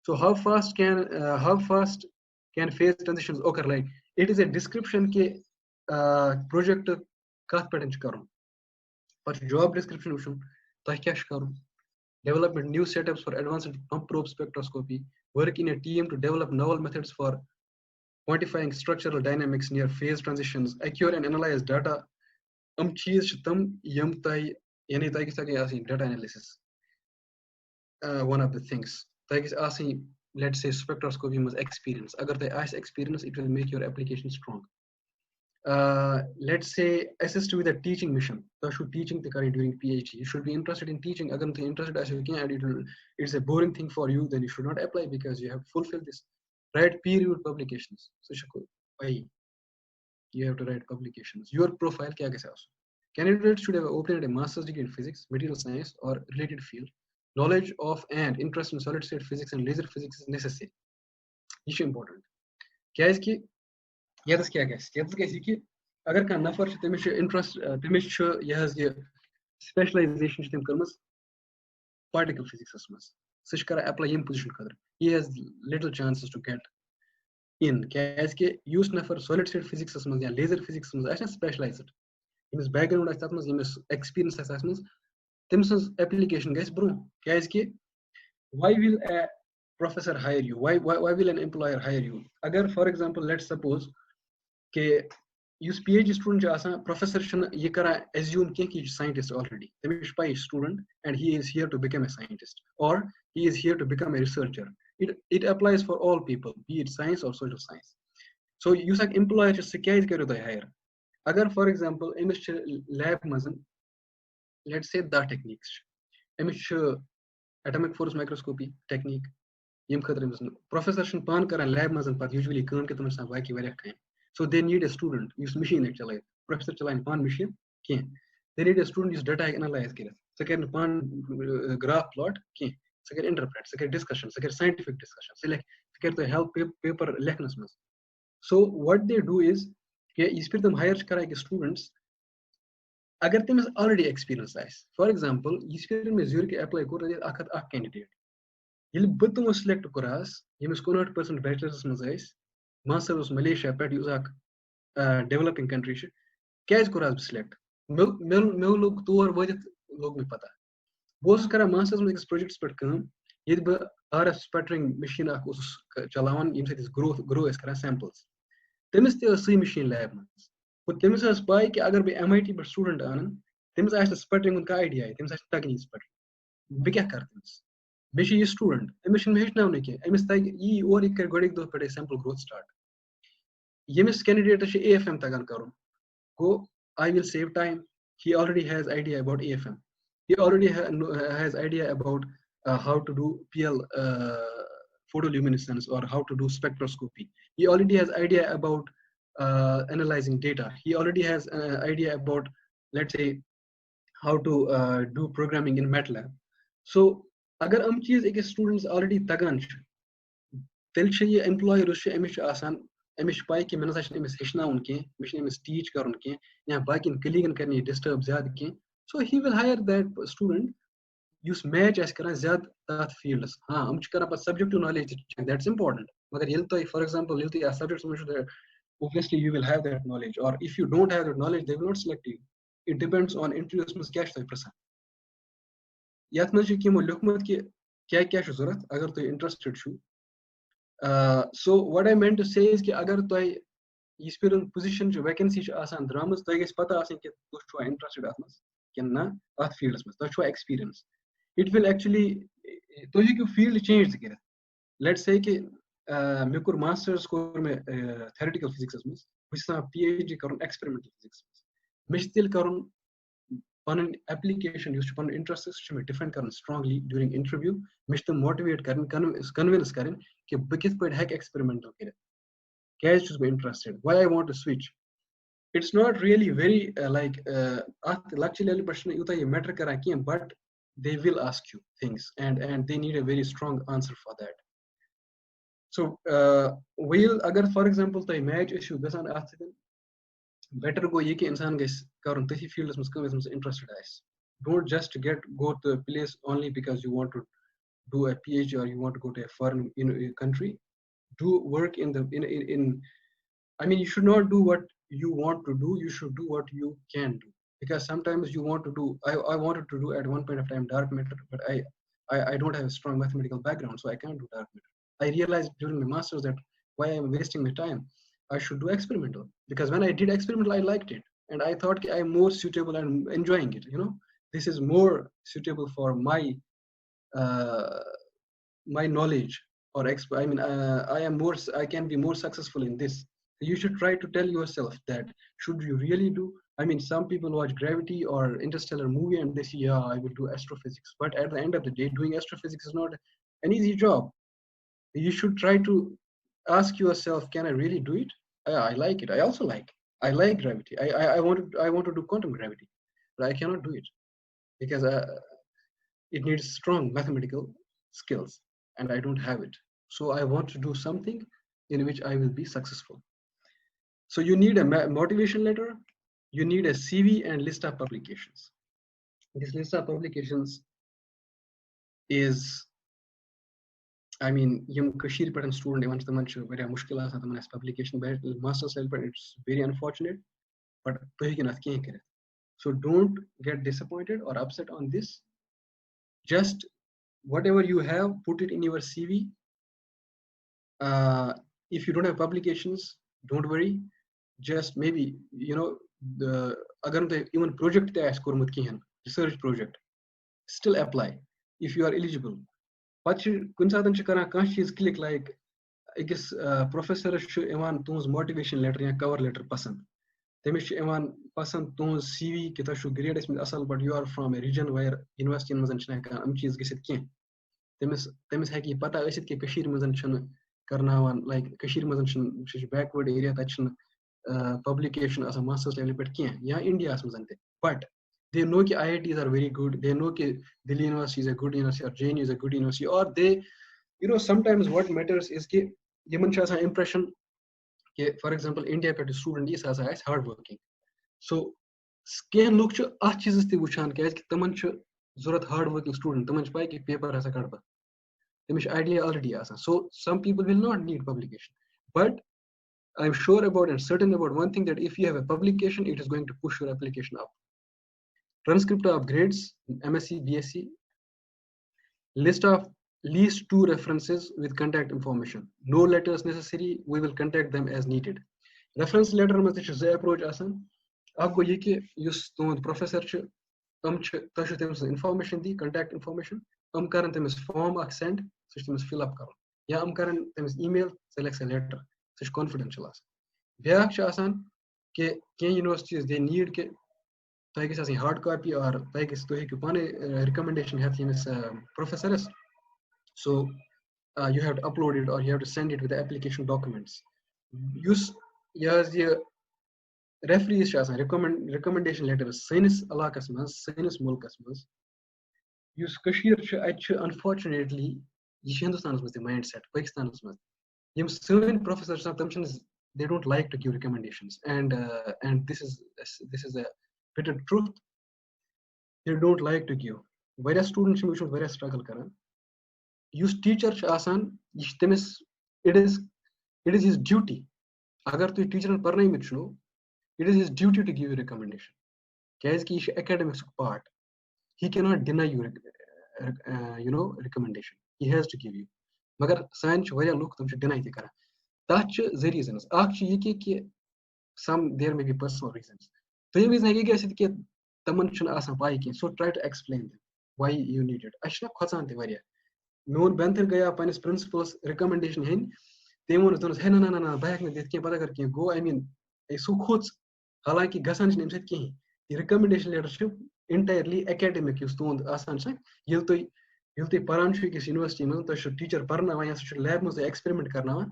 So how fast can phase transitions occur? Like, it is a description ke project kath petin karum, but job description ushum tah kya karum. Development new setups for advanced pump probe spectroscopy, work in a team to develop novel methods for quantifying structural dynamics near phase transitions, accurate and analyze data. Cheese tam yum tai yani tai data analysis. One of the things. Tai is asking, let's say spectroscopy must experience. Agar they ask experience, it will make your application strong. Let's say assist with a teaching mission. So should teaching the career during PhD. You should be interested in teaching. Agar you interested as you can, and it's a boring thing for you, then you should not apply, because you have fulfilled this. Write peer-reviewed publications. So you have to write publications. Your profile kya kaise also. Candidates should have obtained a master's degree in physics, material science, or related field. Knowledge of and interest in solid state physics and laser physics is necessary. This is important. Kya ki yedas kya guys? Yedas guys ki agar kan nafar temish interest temish yehas ye specialization tim karmas particle physics asmas. Such kara apply in position kadar. He has little chances to get in. Kya ki use nafar solid state physics asmas ya laser physics asmas asna specialized. His background as asmas, his experience as asmas. Timson's application guys bro. Kya ki why will a professor hire you? Why will an employer hire you? Agar for example, let's suppose ke use PhD student jasa professor shana ye kara assume ke he is scientist already. Temish pai student and he is here to become a scientist, or he is here to become a researcher. It applies for all people, be it science or social science. So you say employer just kya is karo hire. Agar for example, emish lab mazan, let's say the techniques. Emish atomic force microscopy technique. Professor shan pan karan lab mazan pat usually kaam ke tumar sa waki variya time. So they need a student use machine actually. Professor chalai pan machine kya. They need a student use data analyze kira. So can pan graph plot kya. So can interpret. So can discussion. So can scientific discussion. So like so can help paper lekhnas mas. So what they do is ke ispir them hire karai ke students. Agar them is already experienced guys. For example, ispir me Zurich apply kora de akhat ak candidate. Yil butum select kuras, yemis 100% bachelor's mazais, master's Malaysia pet usak developing country. Kya kuras select? Meu log tour wajit log me pata. Bos kara master's में इस projects पर काम ये ब RF sputtering machine आक उस चलावन यम से इस grow इस करा samples. तेमिस ते उसी machine lab में. वो तेमिस आस पाई कि अगर बे MIT पर student आनन, तेमिस आस sputtering उनका idea है, तेमिस आस तक नहीं sputtering. बे क्या करते हैं? Beshi is student. Emission hechnaune ke. Emis tag e or ikar godik do pede sample growth start. Yemis candidate is AFM tagan karun. Go, I will save time. He already has idea about AFM. He already has idea about how to do PL photoluminescence or how to do spectroscopy. He already has idea about analyzing data. He already has an idea about, let's say, how to do programming in MATLAB. So, agar am cheez ek students already tagan tel ye employer us emish asan emish pai ki mena session emis hechnaun ke mission emis teach karun ke ya bakin colleague karni disturb zyad ke, so he will hire that student use match as karan zyad that fields ha am ch kara subject to knowledge check, that's important. Magar yelto for example yelto a subject that obviously you will have that knowledge, or if you don't have that knowledge they will not select you. It depends on interviews mas kya choy person yat mas ki mo lokmat ki kya kya zurat agar to interested chu. So what I meant to say is कि अगर तो इस पर position जो vacancy जो आसान dramas तो ये पता आसान कि तो जो interested आत्मस कि ना आत fields में तो जो experience it will actually तो ये क्यों field change दिखे. Let's say कि मैं कोई masters को में theoretical physics में बिस्ना PhD करूँ experimental physics में still करूँ on application use upon interests to defend current strongly during interview mr motivate current convince current कि बिकिस पर hack experimental करे क्या is interested why I want to switch. It's not really very like luckily person उता ये matter करा किया, but they will ask you things and they need a very strong answer for that. So will agar for example तो match issue गसान आते better go ये कि इंसान gas कारण तही fields में interested ice. Don't just go to a place only because you want to do a PhD or you want to go to a foreign country. Do work in I mean you should not do what you want to do, you should do what you can do, because sometimes you want to do I wanted to do at one point of time dark matter, but I don't have a strong mathematical background, so I can't do dark matter. I realized during the masters that why I'm wasting my time, I should do experimental, because when I did experimental I liked it and I thought I'm more suitable and enjoying it, this is more suitable for my my knowledge or I mean I can be more successful in this. You should try to tell yourself that should you really do, I mean some people watch Gravity or Interstellar movie and they say yeah I will do astrophysics, but at the end of the day doing astrophysics is not an easy job. You should try to ask yourself, can I really do it? I like it. I like gravity. I want to do quantum gravity, but I cannot do it because it needs strong mathematical skills and I don't have it. So I want to do something in which I will be successful. So you need a motivation letter, you need a CV and list of publications. This list of publications is, I mean, young Kashir pattern student events the munch very mushkila sa taman as publication by master's level, but it's very unfortunate. But so don't get disappointed or upset on this. Just whatever you have, put it in your CV. If you don't have publications, don't worry. Just maybe the even project research project, still apply if you are eligible. But click like I guess professor evan tons motivation letter या cover letter pasand. Temish evan pasand tons CV kita shu grade is asal, but you are from a region where university in mazan chna ka am cheez gisit kien. Temis hai ki pata asit ke Kashir mazan chna karnawan like Kashir mazan chna backward area tachna publication as a master's level but kien ya India as mazan te. But they know that IITs are very good. They know that Delhi University is a good university or JNU is a good university. Or they, sometimes what matters is that Yemen has an impression that, for example, India ka student is hardworking. So, scan look cho ah cheezes te wuchan ke ki taman cho zurat hardworking student taman pai ki paper asa kadba. Temish idea already asa. So some people will not need publication, but I'm sure about and certain about one thing, that if you have a publication, it is going to push your application up. Transcript of grades, MSc, BSc, list of least 2 references with contact information. No letters necessary, we will contact them as needed. Reference letter में तो approach आसान. आपको ये कि use तो professor च तम च तशु तेम information the contact information. karan temis form ak send so temis fill up karon ya karan temis email select a letter so confidential as byak cha asan ke universities they need ke try gets as hard copy or try gets to he pane recommendation have temis professors so you have to upload it or you have to send it with the application documents use yes the referees cha asan recommendation letter science alakas mas science mulkas mas use kashir cha unfortunately ye hindustan's was the mindset pakistan's was yim certain professors assumptions they don't like to give recommendations and this is a bitter truth they don't like to give various students should very struggle karan use teacher cha asan temis it is his duty agar tu teacher parnai mit chno it is his duty to give you recommendation because he is academics part he cannot deny you recommendation he has to give you magar science waya look tum deny te kara that the reasons actually ki some there may be personal reasons the reason I guess it ki taman chun asan pai ki so try to explain them why you need it ashna khotsan te wariya meon benthir gaya panis principles recommendation hin they won those hey na back ne det ke pata kar ke go I mean I so khots halanki gasan nim set ki the recommendation leadership entirely academic use to asan sa yilto paran chu ki university mein to teacher parna wa ya lab mein experiment karna wa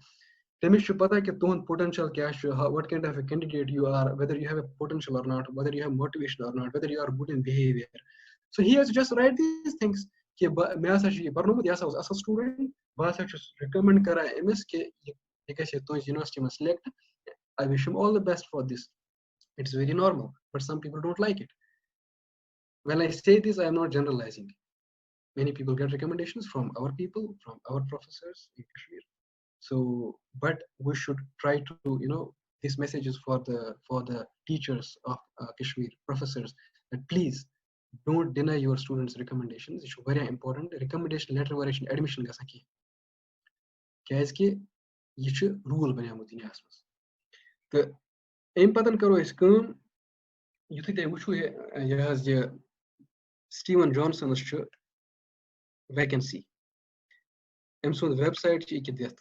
temis chu pata ki ton potential kya hai what kind of a candidate you are whether you have a potential or not whether you have motivation or not whether you are good in behavior so he has to just write these things कि मैं ऐसा चीज़ पढ़ने में दिया था ऐसा student बात है recommend करा एमएस के ये कैसे तो यूनिवर्सिटी में select I wish him all the best for this it's very normal but some people don't like it when I say this I am not generalizing many people get recommendations from our people from our professors in Kashmir so but we should try to this message is for the teachers of Kashmir professors that please don't deny your students recommendations it's very important recommendation letter variation admission ga saki kya iske ye ch rule banamut dunyas mas to em patan karo is kam yuthi te wuchu ye has ye Steven Johnson is vacancy em so website chi ke det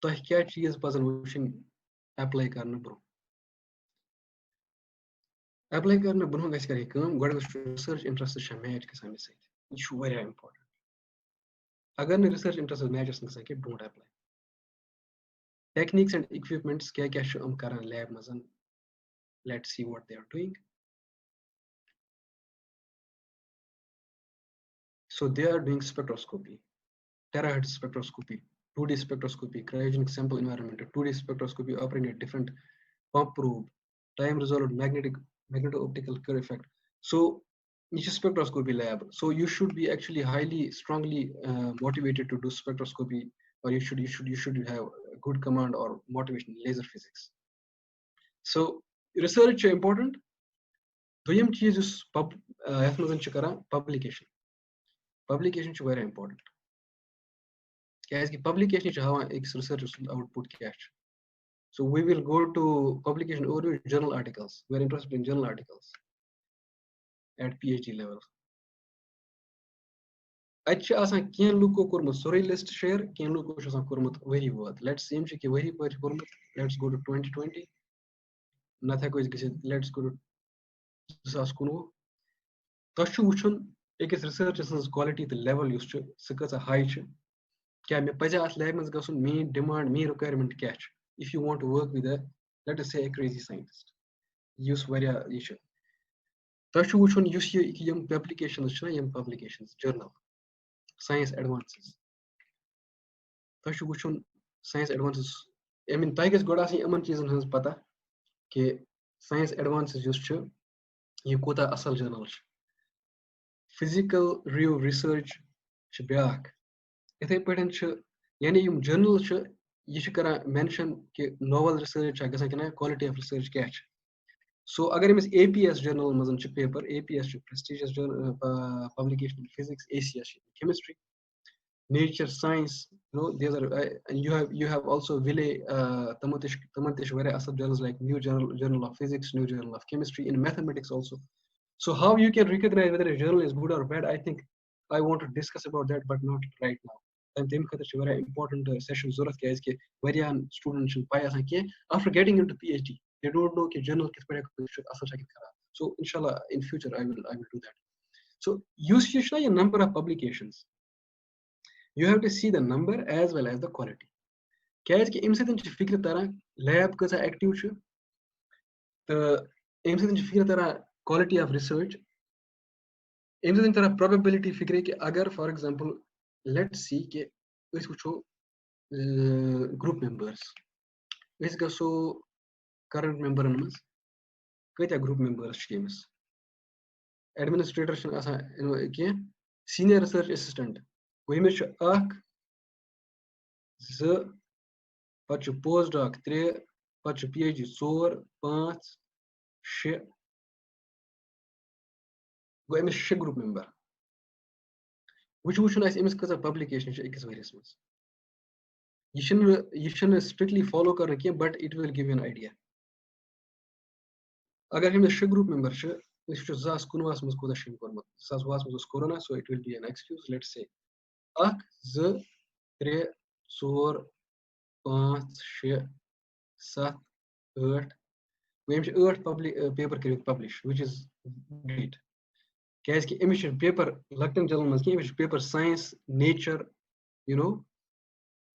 to kya cheez pazan wuchin apply karna bro apply karna bro guys kare kam god research interest is match ke same site it's very important agar ne research interest matches na sake don't apply techniques and equipments kya kya karan lab mazan let's see what they are doing so they are doing spectroscopy terahertz spectroscopy 2D spectroscopy cryogenic sample environment 2D spectroscopy operating at different pump probe time resolved magneto-optical Kerr effect so it's a spectroscopy lab so you should be actually highly strongly motivated to do spectroscopy or you should have a good command or motivation in laser physics so research is important doyam cheez is publication is very important because publication is how research output cache so we will go to publication overview journal articles we are interested in journal articles at PhD level अच्छा आसान केन लुको कोरमत सोरे list share केन लुको आसान कोरमत very worth let's see कि very worth कोरमत let's go to 2020 नथा कोई किसी let's go to 2019 तशु वुचन एकस research quality the level used to sika high ch क्या मैं पजा at lab में गसन main demand main requirement क्या ch if you want to work with a let us say a crazy scientist use varia issue तशु वुचन use ये publications ch na publications journal science advances तशु वुचन science advances I mean ताकि गोड़ा से अमन चीज़न हंस पता कि science advances use ch ये कोता असल journal ch physical review research ch back इथे पढ़न च यानी यम journal च ये च करा mention कि novel research च गसा कि ना quality of research क्या च so अगर हम इस APS journal मजन च paper APS च prestigious journal publication in physics ACS chemistry nature science these are you have also Ville tamatish very asset journals like new journal of physics new journal of chemistry in mathematics also So how you can recognize whether a journal is good or bad, I think I want to discuss about that, but not right now. And them khatar is very important session zurat ke ke varian students pay asan ke after getting into PhD they don't know ke journal kis padha asal shakit kara. So inshallah in future I will do that. So use a number of publications. You have to see the number as well as the quality. Kya ke im se fikr tara lab kaza active chu the im se fikr tara quality of research. Im se tara probability fikre ke agar for example let's see ke is wucho group members. Is gaso current member anmas kaya group members schemes. Administrator asa ke senior research assistant. Goime chu ak z pat chu postdoc 3 pat chu PhD 4 5 6 goime 6 group member. Which is imis kaza publication is very small. You shouldn't strictly follow karna but it will give you an idea. Agar him 6 group member is zas kunwas mus koda shim kormat. Zas was mus corona, so it will be an excuse. Let's say ak z 3 4 5 6 7 8 we have 8 paper publish, which is great. Case ki emission paper lactam journal mas ki paper science nature, you know,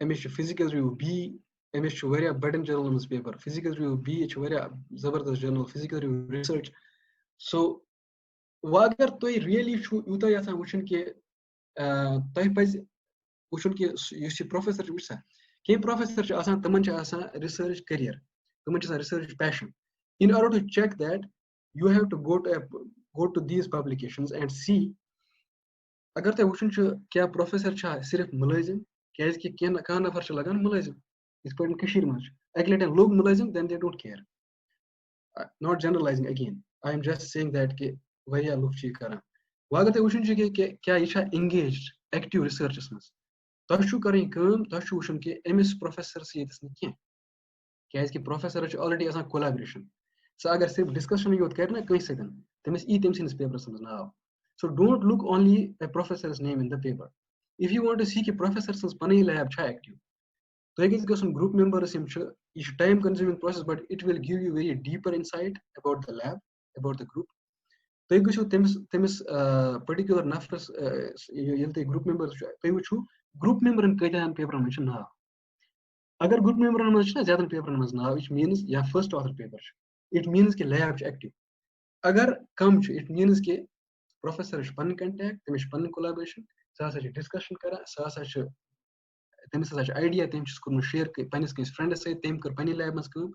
emission physical review B, emission very burden journal mas paper physical review B it's very zabardast journal physical review research. So wagar toy really uta yasa wuchin ke toy paz wuchin ke you professor wusa ke professor cha asan taman cha asan research career taman cha research passion. In order to check that, you have to go to these publications and see agar te wuchin cha kya professor cha sirf mulazim kya ki kan nafar cha lagan mulazim is point kashir mas aglet log mulazim then they don't care. Not generalizing again, I am just saying that ke variya look chi kara wagar te wuchin cha ke kya isha engaged active researchers mas to shu karin kam to shu wuchin ke ms professor se yetas ne kya kya ki professor cha already asan collaboration. So agar sirf discussion yot karna kai sekan temis e tems in paper samajh now. So don't look only a professor's name in the paper. If you want to see ki professors pani lab cha active so I guess some group members is time consuming process but it will give you very deeper insight about the lab, about the group. So I guess temis particular nafras yelte group members group member in kaita paper mention now. Agar group member mention zyada paper now, which means ya first author paper. It means ke lab active. Agar come it means ke professor is pan contact, temis pan collaboration, sa discussion kara, sa temis idea temis kurnu share ke panis ke friend say tem kar pani lab mas kam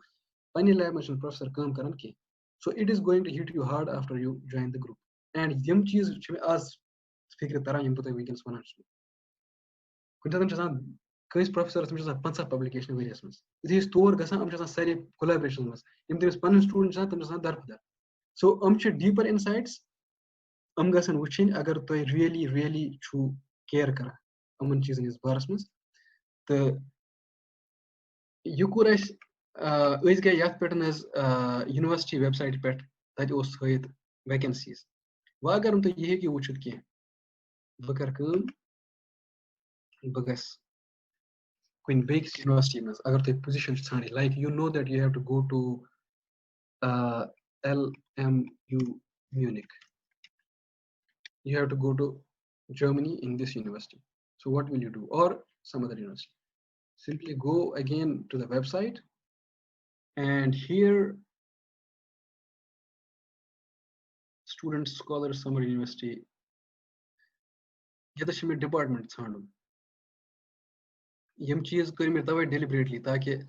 pani lab mas professor kam karan ke. So it is going to hit you hard after you join the group. And yem cheez as fikr tara yem putai weekends wanan kunta tam kais professor temis 50 publication various mas it is store gasan am chasan sari collaboration mas yem temis pan students temis dar. So deeper insights gasan wuchin agar toy really chu care kara amman cheezin is baras mas the you could as is gay yath pattern as university website pet that was with vacancies wagar to ye ki wuchut ke bakar kam bagas Queen Bakes University mas agar to position chhani like you know that you have to go to LMU Munich. You have to go to Germany in this university. So what will you do? Or some other university. Simply go again to the website and here student scholar summer university department yem cheez kar me tawai deliberately ताकि